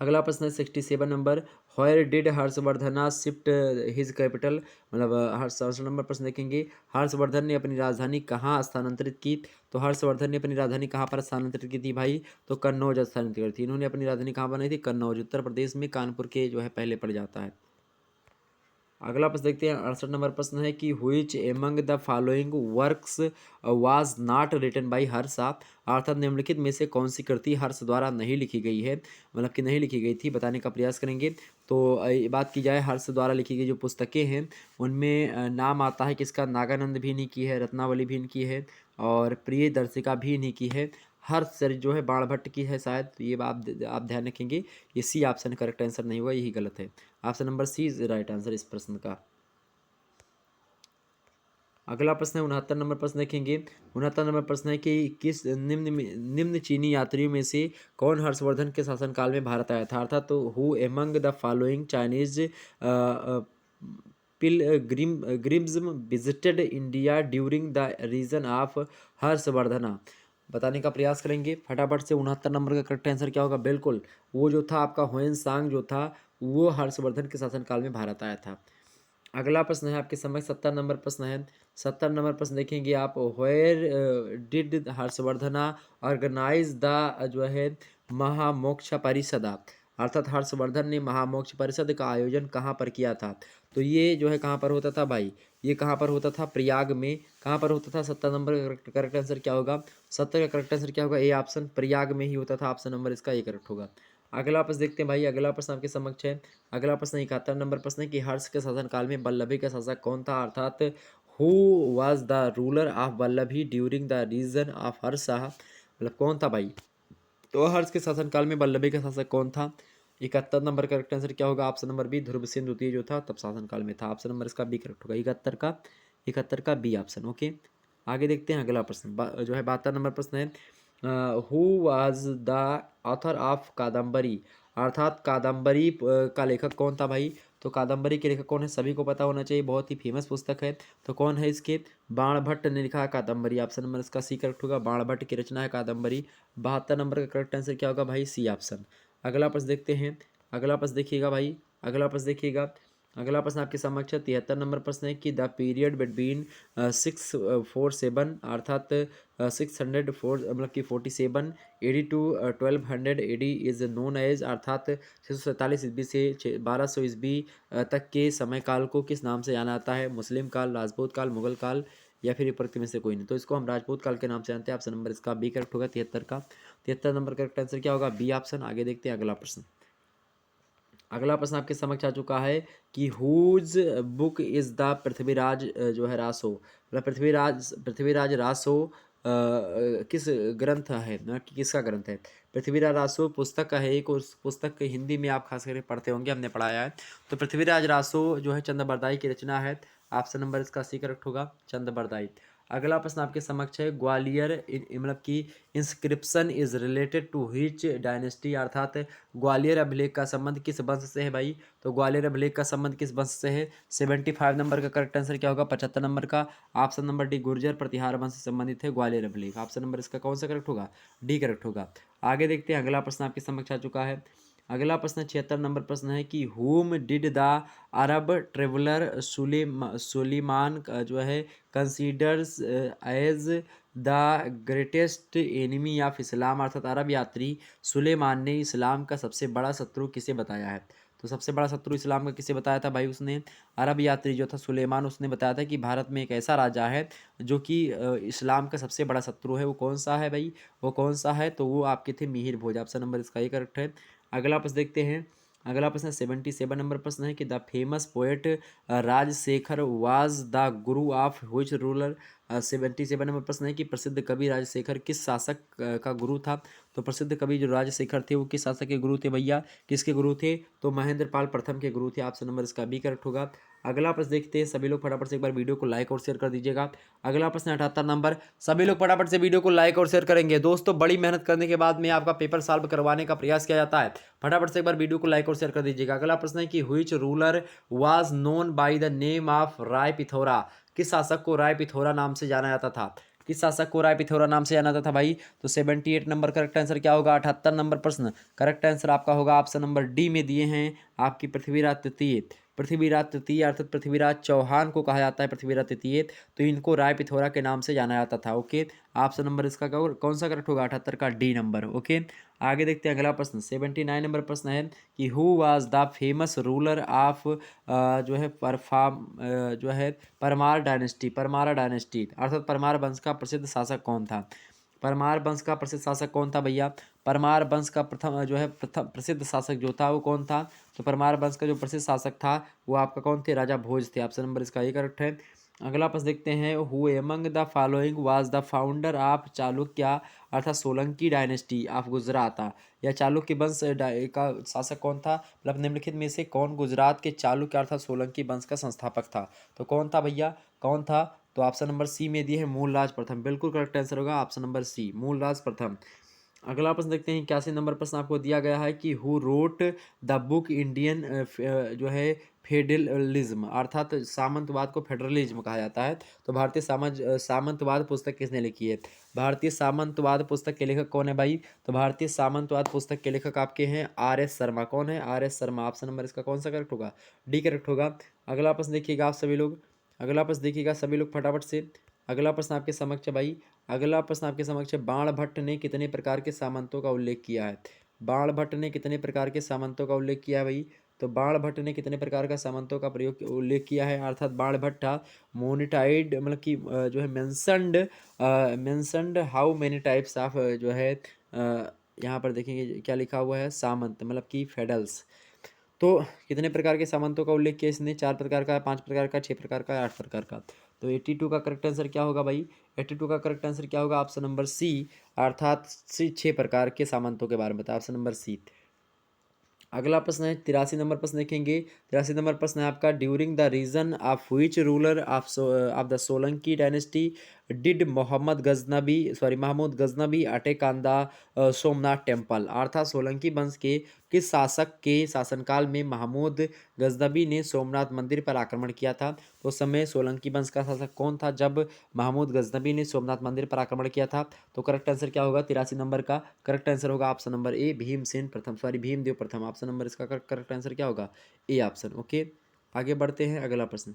अगला प्रश्न है 67 number, where did Harshavardhana shift his capital, मतलब हर्ष नंबर प्रश्न देखेंगे, हर्षवर्धन ने अपनी राजधानी कहाँ स्थानांतरित की? तो हर्षवर्धन ने अपनी राजधानी कहाँ पर स्थानांतरित की थी भाई? तो कन्नौज स्थानांतरित की थी। इन्होंने अपनी राजधानी कहाँ बनाई थी? कन्नौज, उत्तर प्रदेश में, कानपुर के जो है पहले पड़ जाता है। अगला प्रश्न देखते हैं 68 नंबर प्रश्न है कि which among the following works was not written by Harsha, अर्थात निम्नलिखित में से कौन सी कृति हर्ष द्वारा नहीं लिखी गई है, मतलब कि नहीं लिखी गई थी, बताने का प्रयास करेंगे। तो बात की जाए हर्ष द्वारा लिखी गई जो पुस्तकें हैं उनमें नाम आता है किसका? नागानंद भी इन्हीं की है, रत्नावली भी इनकी है, और प्रियदर्शिका भी इन्हीं की है। हर्षचरित जो है बाणभट्ट की है शायद, तो ये आप ध्यान रखेंगे। ये सी ऑप्शन करेक्ट आंसर नहीं हुआ, यही गलत है। Option number C is right answer इस प्रश्न का। अगला प्रश्न है 69 नंबर प्रश्न देखेंगे। 69 नंबर प्रश्न है कि किस निम्न चीनी यात्रियों में से कौन हर्षवर्धन के शासनकाल में भारत आया था? अर्थात तो who among the following Chinese pilgrims visited India during the reason of Harshavardhana, बताने का प्रयास करेंगे फटाफट से। 69 नंबर का करेक्ट आंसर क्या होगा? बिल्कुल, वो जो था आपका हुएन सांग जो था वो हर्षवर्धन के शासनकाल में भारत आया था। अगला प्रश्न है आपके समझ 70 नंबर प्रश्न है। 70 नंबर प्रश्न देखेंगे आप, where did Harshavardhana organise the जो है महामोक्ष परिषदा, अर्थात हर्षवर्धन ने महामोक्ष परिषद का आयोजन कहाँ पर किया था? तो ये जो है कहाँ पर होता था भाई? ये कहाँ पर होता था? प्रयाग में। कहाँ पर होता था? 70 नंबर का करेक्ट आंसर क्या होगा? 70 का करेक्ट आंसर क्या होगा? ए ऑप्शन, प्रयाग में ही होता था। ऑप्शन नंबर इसका ये करेक्ट होगा। अगला प्रश्न देखते हैं भाई, अगला प्रश्न आपके समक्ष है। अगला प्रश्न 71 नंबर प्रश्न है कि हर्ष के शासनकाल में वल्लभी का शासक कौन था? अर्थात who was the ruler of Vallabhi during the reason of Harsha, मतलब कौन था भाई? तो हर्ष के शासनकाल में वल्लभी का शासक कौन था? 71 नंबर का करेक्ट आंसर क्या होगा? ऑप्शन नंबर बी, ध्रुवसेन द्वितीय जो था तब शासनकाल में था। ऑप्शन नंबर इसका बी करेक्ट होगा, 71 का बी ऑप्शन। ओके, आगे देखते हैं अगला प्रश्न जो है 72 नंबर प्रश्न है, who was the author of Kadambari, अर्थात कादम्बरी का लेखक कौन था भाई? तो कादम्बरी के लेखक कौन है? सभी को पता होना चाहिए, बहुत ही फेमस पुस्तक है। तो कौन है इसके? बाणभट्ट ने लिखा है कादम्बरी। ऑप्शन नंबर इसका सी करेक्ट होगा, बाणभट्ट की रचना है कादम्बरी। 72 नंबर का करेक्ट आंसर क्या होगा भाई? C option. अगला प्रश्न देखते हैं। अगला प्रश्न देखिएगा भाई, अगला प्रश्न देखिएगा, अगला प्रश्न आपके समक्ष है 73 नंबर प्रश्न है कि द पीरियड बिटवीन 647 अर्थात 604 मतलब कि 47 AD to 1200 AD is known as अर्थात 647 ईस्वी से 1200 ईस्वी तक के समय काल को किस नाम से जाना जाता है? मुस्लिम काल, राजपूत काल, मुगल काल या फिर विपरीत में से कोई नहीं। तो इसको हम राजपूत काल के नाम से जानते हैं। ऑप्शन नंबर इसका बी करेक्ट होगा 73 का। 73 नंबर करेक्ट आंसर क्या होगा? B option. आगे देखते हैं अगला प्रश्न। अगला प्रश्न आपके समक्ष आ चुका है कि whose book is the Prithviraj जो है रासो मतलब पृथ्वीराज रासो किस ग्रंथ है ना कि किसका ग्रंथ है? पृथ्वीराज रासो पुस्तक का है एक, उस पुस्तक के हिंदी में आप खास करके पढ़ते होंगे, हमने पढ़ाया है। तो पृथ्वीराज रासो जो है चंद बरदाई की रचना है। ऑप्शन नंबर इसका सी करेक्ट होगा, चंद बरदाई। अगला प्रश्न आपके समक्ष है ग्वालियर मतलब कि inscription is related to which dynasty अर्थात ग्वालियर अभिलेख का संबंध किस वंश से है भाई? तो ग्वालियर अभिलेख का संबंध किस वंश से है? 75 नंबर का करेक्ट आंसर क्या होगा? 75 नंबर का। ऑप्शन नंबर डी गुर्जर प्रतिहार वंश से संबंधित है ग्वालियर अभिलेख। ऑप्शन नंबर इसका कौन सा करेक्ट होगा? डी करेक्ट होगा। आगे देखते हैं अगला प्रश्न आपके समक्ष आ चुका है। अगला प्रश्न 76 नंबर प्रश्न है कि whom did the Arab traveller Sulaiman जो है considers as the greatest enemy of Islam अर्थात अरब यात्री सुलेमान ने इस्लाम का सबसे बड़ा शत्रु किसे बताया है? तो सबसे बड़ा शत्रु इस्लाम का किसे बताया था भाई? उसने अरब यात्री जो था सुलेमान, उसने बताया था कि भारत में एक ऐसा राजा है जो कि इस्लाम का सबसे बड़ा शत्रु है। वो कौन सा है भाई? वो कौन सा है? तो वो आपके थे मिहिर भोज। ऑप्शन नंबर इसका ही करेक्ट है। अगला प्रश्न देखते हैं। अगला प्रश्न 77 नंबर प्रश्न है कि the famous poet Rajashekhar was the guru of which ruler? 77 number प्रश्न है कि प्रसिद्ध कवि राजशेखर किस शासक का गुरु था? तो प्रसिद्ध कवि जो राजशेखर थे वो किस शासक के गुरु थे भैया? किसके गुरु थे? तो महेंद्र पाल प्रथम के गुरु थे। ऑप्शन नंबर इसका बी करेक्ट होगा। अगला प्रश्न देखते हैं। सभी लोग फटाफट से एक बार वीडियो को लाइक और शेयर कर दीजिएगा। अगला प्रश्न 78 नंबर। सभी लोग फटाफट से वीडियो को लाइक और शेयर करेंगे। दोस्तों बड़ी मेहनत करने के बाद में आपका पेपर सॉल्व करवाने का प्रयास किया जाता है। फटाफट से एक बार वीडियो को लाइक और शेयर कर दीजिएगा। अगला प्रश्न है कि which ruler was known by the name of Rai Pithora? किस शासक को राय पिथौरा नाम से जाना जाता था? किस शासक को राय पिथौरा नाम से जाना जाता था भाई? तो 78 नंबर करेक्ट आंसर क्या होगा? 78 नंबर प्रश्न करेक्ट आंसर आपका होगा ऑप्शन नंबर डी में दिए हैं आपकी पृथ्वीराज तृतीय। पृथ्वीराज तृतीय अर्थात पृथ्वीराज चौहान को कहा जाता है पृथ्वीराज तृतीय। तो इनको राय पिथौरा के नाम से जाना जाता था। ओके, ऑप्शन नंबर इसका कौन सा करेक्ट होगा? 78 का डी नंबर। ओके, आगे देखते हैं अगला प्रश्न 79 नंबर प्रश्न है कि who was the famous ruler of जो है जो है परमार डायनेस्टी? परमारा डायनेस्टी अर्थात परमार वंश का प्रसिद्ध शासक कौन था? परमार वंश का प्रसिद्ध शासक कौन था भैया? परमार वंश का प्रथम जो है प्रथम प्रसिद्ध शासक जो था वो कौन था? तो परमार वंश का जो प्रसिद्ध शासक था वो आपका कौन थे? राजा भोज थे। ऑप्शन नंबर इसका ये करेक्ट है। अगला प्रश्न देखते हैं। Who among the following was the founder of Chalukya अर्थात सोलंकी डायनेस्टी ऑफ गुजरात? या चालुक्य वंश का शासक कौन था? मतलब निम्नलिखित में से कौन गुजरात के चालुक्य अर्थात सोलंकी वंश का संस्थापक था? तो कौन था भैया? कौन था? तो ऑप्शन नंबर सी में दिए है मूलराज प्रथम। बिल्कुल करेक्ट आंसर होगा ऑप्शन नंबर सी, मूलराज प्रथम। अगला प्रश्न देखते हैं। 81 नंबर प्रश्न आपको दिया गया है कि who wrote the book Indian जो है फेडरलिज्म अर्थात सामंतवाद को फेडरलिज्म कहा जाता है। तो भारतीय सामंतवाद पुस्तक किसने लिखी है? भारतीय सामंतवाद पुस्तक के लेखक कौन है भाई? तो भारतीय सामंतवाद पुस्तक के लेखक आपके हैं R.S. शर्मा। कौन है? R.S. शर्मा। ऑप्शन नंबर इसका कौन सा करेक्ट होगा? डी करेक्ट होगा। अगला प्रश्न देखिएगा आप सभी लोग। अगला प्रश्न देखिएगा सभी लोग फटाफट से। अगला प्रश्न आपके समक्ष है भाई। अगला प्रश्न आपके समक्ष है। बाणभट्ट ने कितने प्रकार के सामंतों का उल्लेख किया है? बाणभट्ट ने कितने प्रकार के सामंतों का उल्लेख किया है भाई? तो बाणभट्ट ने कितने प्रकार का सामंतों का प्रयोग उल्लेख किया है? अर्थात बाणभट्ट मोनिटाइड मतलब कि जो है mentioned how many types of जो है यहाँ पर देखेंगे क्या लिखा हुआ है? सामंत मतलब कि फेडल्स। तो कितने प्रकार के सामंतों का उल्लेख किया इसने? 4 प्रकार का, 5 प्रकार का, 6 प्रकार का, 8 प्रकार का। तो 82 का करेक्ट आंसर क्या होगा भाई? 82 का करेक्ट आंसर क्या होगा? ऑप्शन नंबर सी अर्थात 6 प्रकार के सामंतों के बारे में बताया। Option number C. अगला प्रश्न है 83 नंबर प्रश्न देखेंगे। 83 नंबर प्रश्न है आपका। During the reason of which ruler of the Solanki dynasty did Mahmud Ghaznavi attack on the Somnath temple? अर्थात सोलंकी वंश के किस शासक के शासनकाल में महमूद गजनबी ने सोमनाथ मंदिर पर आक्रमण किया था? तो उस समय सोलंकी वंश का शासक कौन था जब महमूद गजनबी ने सोमनाथ मंदिर पर आक्रमण किया था? तो करेक्ट आंसर क्या होगा? 83 नंबर का करेक्ट आंसर होगा ऑप्शन नंबर ए भीमदेव प्रथम। ऑप्शन नंबर इसका करेक्ट आंसर क्या होगा? A option. ओके, आगे बढ़ते हैं, अगला प्रश्न।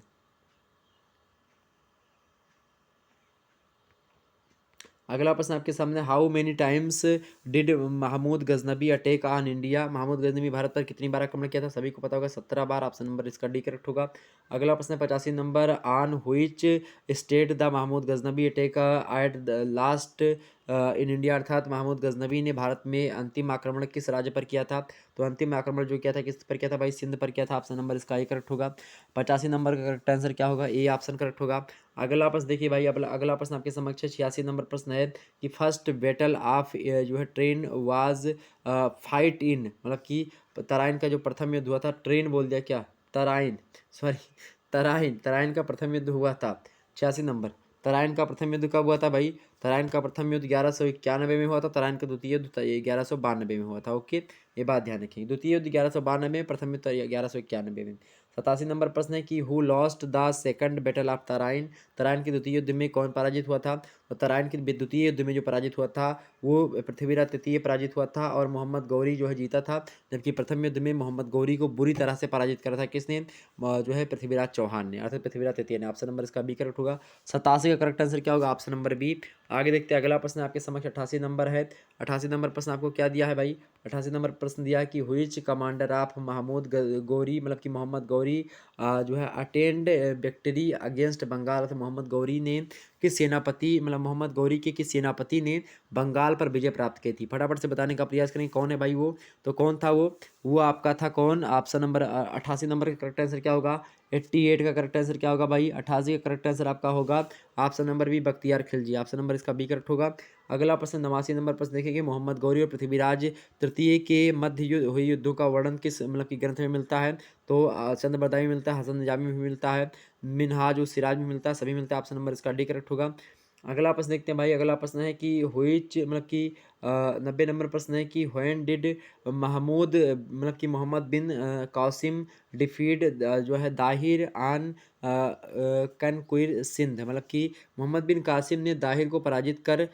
अगला प्रश्न आपके सामने, how many times did Mahmud Ghaznavi attack on India. Mahmud Ghaznavi Bharat पर कितनी बार आक्रमण किया था? सभी को पता होगा, 17 बार। ऑप्शन नंबर इसका डी करेक्ट होगा। अगला प्रश्न 85 number, on which state the Mahmud Ghaznavi attack at the last in India, अर्थात महमूद गजनबी ने भारत में अंतिम आक्रमण किस राज्य पर किया था? तो अंतिम आक्रमण जो किया था किस पर किया था भाई? सिंध पर किया था। ऑप्शन नंबर इसका ए करेक्ट होगा। 85 नंबर का करेक्ट आंसर क्या होगा? ए ऑप्शन करेक्ट होगा। अगला प्रश्न देखिए भाई, अगला प्रश्न आपके समक्ष है, 86 नंबर प्रश्न है कि फर्स्ट बैटल ऑफ जो है ट्रेन वाज फाइट इन, मतलब कि तराइन का जो प्रथम युद्ध हुआ था, ट्रेन बोल दिया क्या? तराइन, सॉरी, तराइन का प्रथम युद्ध हुआ था। 86 नंबर, तराइन का प्रथम युद्ध कब हुआ था भाई? तराइन का प्रथम युद्ध 1191 में हुआ था। तराइन का द्वितीय युद्ध 1192 में हुआ था। ओके, ये बात ध्यान रखेंगे, द्वितीय युद्ध 1192 में, प्रथम युद्ध 1191 में। 87 नंबर प्रश्न है कि who lost the second battle of Tarain. Tarain के द्वितीय युद्ध में कौन पराजित हुआ था? तो तराइन के द्वितीय युद्ध में जो पराजित हुआ था वो पृथ्वीराज तृतीय पराजित हुआ था और मोहम्मद गौरी जो है जीता था। जबकि प्रथम युद्ध में मोहम्मद गौरी को बुरी तरह से पराजित करा था किसने? जो है पृथ्वीराज चौहान ने, अर्थात पृथ्वीराज तृतीय ने। ऑप्शन नंबर इसका बी करेक्ट होगा। 87 का करेक्ट आंसर क्या होगा? Option number B. आगे देखते हैं, अगला प्रश्न आपके समक्ष 88 नंबर है। 88 नंबर प्रश्न आपको क्या दिया है भाई? 88 नंबर प्रश्न दिया है कि which commander of Mahmud Ghori, मतलब कि मोहम्मद गौरी जो है अटेंड विक्ट्री अगेंस्ट बंगाल, अर्थात मोहम्मद गौरी ने किस सेनापति, मतलब मोहम्मद गौरी के किस सेनापति ने बंगाल पर विजय प्राप्त की थी? फटाफट से बताने का प्रयास करें, कौन है भाई वो? तो कौन था वो आपका था कौन? ऑप्शन नंबर 88 नंबर का करेक्ट आंसर क्या होगा? 88 का करेक्ट आंसर क्या होगा भाई? 88 का करेक्ट आंसर आपका होगा option number B, Bakhtiyar Khilji. Option number इसका बी करेक्ट होगा। अगला प्रश्न 89 नंबर प्रश्न देखेंगे, मोहम्मद गौरी और पृथ्वीराज तृतीय के मध्य हुए युद्धों का वर्णन किस, मतलब कि ग्रंथ में मिलता है? तो चंद बरदाई में मिलता है, हसन निजामी में मिलता है, मिनहाज उस सिराज में मिलता है, सभी मिलता है। ऑप्शन नंबर इसका डी करेक्ट होगा। अगला प्रश्न देखते हैं भाई, अगला प्रश्न है कि हुइच, मतलब कि 90 नंबर प्रश्न है कि व्हेन डिड महमूद, मतलब कि मोहम्मद बिन कासिम डिफीड जो है दाहिर आन कनकुर सिंध, मतलब कि मोहम्मद बिन कासिम ने दाहिर को पराजित कर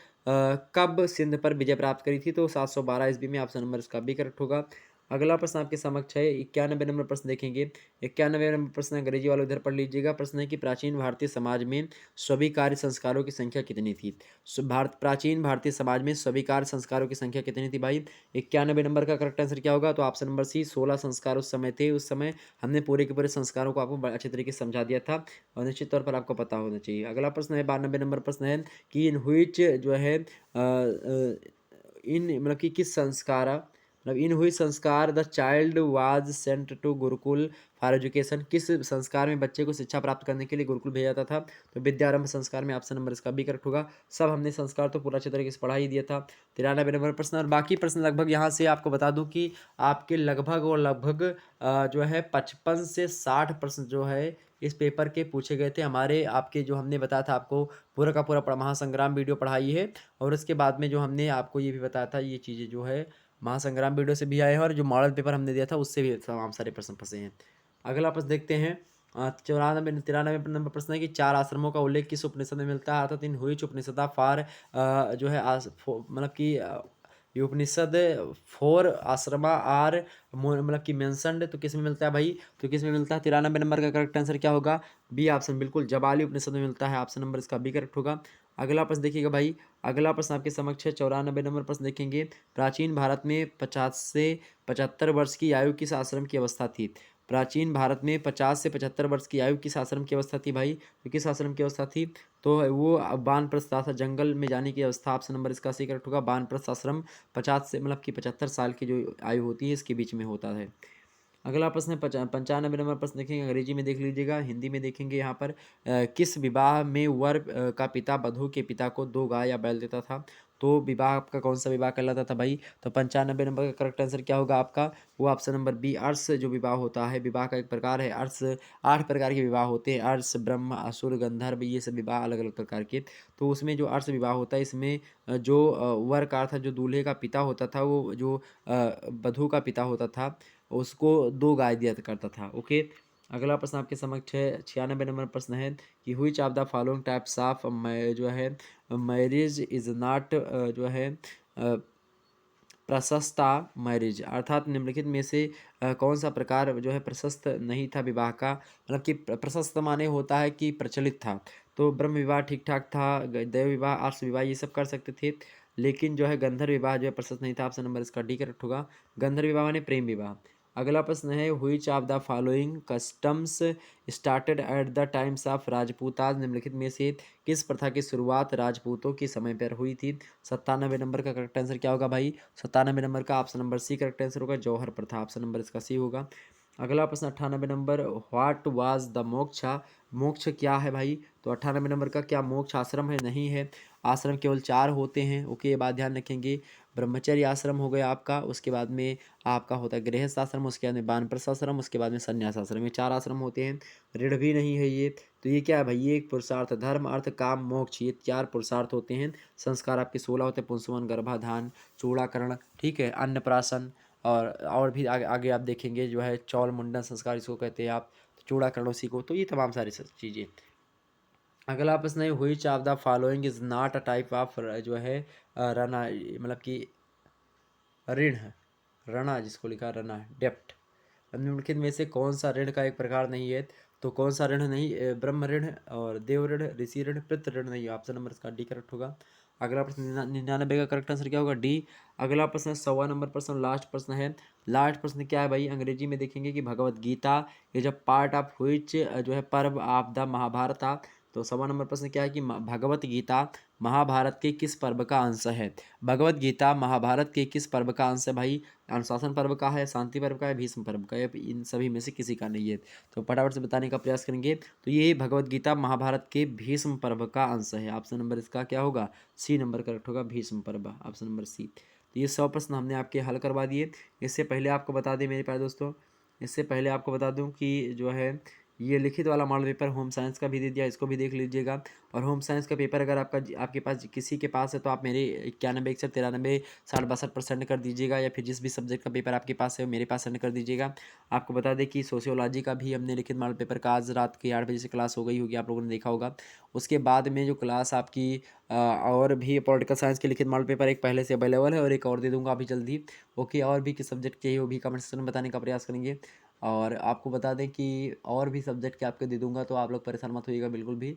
कब सिंध पर विजय प्राप्त करी थी? तो 712 ईस्वी में। ऑप्शन नंबर इसका भी करेक्ट होगा। अगला प्रश्न आपके समक्ष है, 91 नंबर प्रश्न देखेंगे। 91 नंबर प्रश्न अंग्रेजी वाले उधर पढ़ लीजिएगा। प्रश्न है कि प्राचीन भारतीय समाज में स्वीकार्य संस्कारों की संख्या कितनी थी? प्राचीन भारतीय समाज में स्वीकार्य संस्कारों की संख्या कितनी थी भाई? 91 नंबर का करेक्ट आंसर क्या होगा? तो ऑप्शन नंबर सी, 16 संस्कार उस समय थे। उस समय हमने पूरे के पूरे संस्कारों को आपको बड़े अच्छे तरीके से समझा दिया था और निश्चित तौर पर आपको पता होना चाहिए। अगला प्रश्न है 92 नंबर प्रश्न है कि इन हुइच जो है इन, मतलब कि किस संस्कार, मतलब in which sanskar the child was sent to gurukul for education, किस संस्कार में बच्चे को शिक्षा प्राप्त करने के लिए गुरुकुल भेजा जाता था? तो विद्यारंभ संस्कार में। ऑप्शन नंबर इसका भी करेक्ट होगा। सब हमने संस्कार तो पूरा अच्छे तरीके से पढ़ा ही दिया था। 93 नंबर प्रश्न, और बाकी प्रश्न लगभग यहाँ से आपको बता दूं कि आपके लगभग और लगभग जो है 55 से 60 प्रश्न जो है इस पेपर के पूछे गए थे। हमारे आपके जो हमने बताया था आपको पूरा का पूरा महासंग्राम वीडियो पढ़ाई है, और उसके बाद में जो हमने आपको ये भी बताया था, ये चीज़ें जो है महासंग्राम वीडियो से भी आए हैं, और जो मॉडल पेपर हमने दिया था उससे भी तमाम सारे प्रश्न फंसे हैं। अगला प्रश्न देखते हैं, 93 नंबर प्रश्न है कि चार आश्रमों का उल्लेख किस उपनिषद में मिलता है? अर्थात इन हुई उपनिषद फॉर जो है मतलब कि ये उपनिषद 4 आश्रमा आर मतलब कि मेंशनड, तो किस में मिलता है भाई? तो किस में मिलता है? 93 नंबर का करेक्ट आंसर क्या होगा? बी ऑप्शन, बिल्कुल जबाली उपनिषद में मिलता है। ऑप्शन नंबर इसका बी करेक्ट होगा। अगला प्रश्न देखिएगा भाई, अगला प्रश्न आपके समक्ष है, 94 नंबर प्रश्न देखेंगे। प्राचीन भारत में 50 से 75 वर्ष की आयु किस आश्रम की अवस्था थी? प्राचीन भारत में 50 से 75 वर्ष की आयु किस आश्रम की अवस्था थी भाई? तो किस आश्रम की अवस्था थी? तो वो वानप्रस्थ था, जंगल में जाने की अवस्था। ऑप्शन नंबर इसका सही करेक्ट होगा। वानप्रस्थ आश्रम 50 से, मतलब कि 75 साल की जो आयु होती है इसके बीच में होता है। अगला प्रश्न है 95 नंबर प्रश्न देखेंगे, अंग्रेजी में देख लीजिएगा, हिंदी में देखेंगे यहाँ पर। किस विवाह में वर का पिता वधू के पिता को 2 गाय या बैल देता था? तो विवाह आपका कौन सा विवाह कहलाता था भाई? तो 95 नंबर का करेक्ट आंसर क्या होगा आपका? वो ऑप्शन नंबर बी, अर्स जो विवाह होता है, विवाह का एक प्रकार है अर्स। 8 प्रकार के विवाह होते हैं, अर्स, ब्रह्म, असुर, गंधर्व, ये सब विवाह अलग अलग प्रकार के। तो उसमें जो अर्स विवाह होता है, इसमें जो वर का अर्थ जो दूल्हे का पिता होता था, वो जो वधू का पिता होता था उसको 2 गाय दिया करता था। ओके, अगला प्रश्न आपके समक्ष है, 96 नंबर प्रश्न है कि हुई of the following types of जो है मैरिज इज नॉट जो है प्रशस्ता मैरिज, अर्थात निम्नलिखित में से कौन सा प्रकार जो है प्रशस्त नहीं था विवाह का, मतलब कि प्रशस्त माने होता है कि प्रचलित था। तो ब्रह्म विवाह ठीक ठाक था, देव विवाह, आर्ष विवाह ये सब कर सकते थे, लेकिन जो है गंधर्व विवाह जो है प्रशस्त नहीं था। ऑप्शन नंबर इसका डी करेक्ट होगा। गंधर्व विवाह माने प्रेम विवाह। अगला प्रश्न है, which of the following customs started at the times of Rajputas, निम्नलिखित में से किस प्रथा की शुरुआत राजपूतों के समय पर हुई थी। 97 नंबर का करेक्ट आंसर क्या होगा भाई, 97 नंबर का option number C correct answer होगा, जौहर प्रथा, ऑप्शन नंबर इसका सी होगा। अगला प्रश्न 98 number, what was the moksha, मोक्ष क्या है भाई। तो 98 नंबर का, क्या मोक्ष आश्रम है, नहीं है। आश्रम केवल 4 होते हैं, ओके, ये बात ध्यान रखेंगे। ब्रह्मचर्य आश्रम हो गया आपका, उसके बाद में आपका होता है गृहस्थ आश्रम, उसके बाद में वानप्रस्थ आश्रम, उसके बाद में संन्यास आश्रम, ये 4 आश्रम होते हैं। ऋण भी नहीं है ये। तो ये क्या है भाई, ये एक पुरुषार्थ, धर्म अर्थ काम मोक्ष, ये 4 पुरुषार्थ होते हैं। संस्कार आपके 16 होते हैं, पुंसवन, गर्भाधान, चूड़ाकरण, ठीक है, अन्नप्राशन, और भी आगे आगे आप देखेंगे जो है चौल मुंडन संस्कार इसको कहते हैं आप, तो चूड़ाकरण उसी को, तो ये तमाम सारी चीज़ें। अगला प्रश्न है, which of the following is not a type of जो है रना, मतलब कि ऋण है, रणा जिसको लिखा रना है, डेप्ट, निम्नलिखित में से कौन सा ऋण का एक प्रकार नहीं है। तो कौन सा ऋण नहीं, ब्रह्म ऋण और देव ऋण, ऋषि ऋण, पितृ ऋण नहीं है, ऑप्शन नंबर इसका डी करेक्ट होगा। अगला प्रश्न 99 का करेक्ट आंसर क्या होगा, डी। अगला प्रश्न 100वां नंबर प्रश्न, लास्ट प्रश्न है। लास्ट प्रश्न क्या है भाई, अंग्रेजी में देखेंगे कि भगवत गीता ये जब पार्ट ऑफ व्हिच जो है पर्व ऑफ द महाभारत था। तो 100वां नंबर प्रश्न क्या है कि भगवत गीता महाभारत के किस पर्व का अंश है। भगवत गीता महाभारत के किस पर्व का अंश है भाई, अनुशासन पर्व का है, शांति पर्व का है, भीष्म पर्व का है, इन सभी में से किसी का नहीं है। तो फटाफट से बताने का प्रयास करेंगे। तो ये भगवत गीता महाभारत के भीष्म पर्व का अंश है, ऑप्शन नंबर इसका क्या होगा, सी नंबर करेक्ट होगा, भीष्म पर्व, ऑप्शन नंबर सी। तो ये 100 प्रश्न हमने आपके हल करवा दिए। इससे पहले आपको बता दें मेरे प्यारे दोस्तों, इससे पहले आपको बता दूं कि जो है ये लिखित वाला मॉडल पेपर होम साइंस का भी दे दिया, इसको भी देख लीजिएगा। और होम साइंस का पेपर अगर आपके पास किसी के पास है तो आप मेरे 91 61 93 60 62% कर दीजिएगा, या फिर जिस भी सब्जेक्ट का पेपर आपके पास है मेरे पास सेंड कर दीजिएगा। आपको बता दें कि सोशियोलॉजी का भी हमने लिखित मॉडल पेपर का आज रात के 8 बजे से क्लास हो गई होगी, आप लोगों ने देखा होगा। उसके बाद में जो क्लास आपकी और भी पॉलिटिकल साइंस के लिखित मॉडल पेपर एक पहले से अवेलेबल है और एक और दे दूंगा अभी जल्दी, ओके। और भी किस सब्जेक्ट के वो भी कमेंट सेक्शन में बताने का प्रयास करेंगे। और आपको बता दें कि और भी सब्जेक्ट के आपको दे दूंगा, तो आप लोग परेशान मत होइएगा बिल्कुल भी।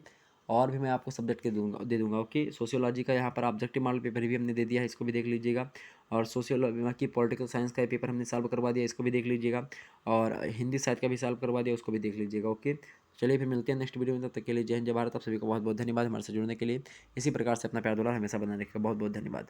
और भी मैं आपको सब्जेक्ट के दे दूंगा, ओके। सोशियोलॉजी का यहाँ पर ऑब्जेक्टिव मॉडल पेपर भी हमने दे दिया है, इसको भी देख लीजिएगा। और सोशियोलॉजी की पॉलिटिकल साइंस का पेपर हमने सॉल्व करवा दिया, इसको भी देख लीजिएगा। और हिंदी साहित्य का भी सॉल्व करवा दिया, उसको भी देख लीजिएगा, ओके। चलिए फिर मिलते हैं नेक्स्ट वीडियो में, तब तक के लिए जय हिंद जय भारत। आप सभी को बहुत बहुत धन्यवाद हमारे साथ जुड़ने के लिए। इसी प्रकार से अपना प्यार दुलार हमेशा बनाए रखिएगा, बहुत बहुत धन्यवाद।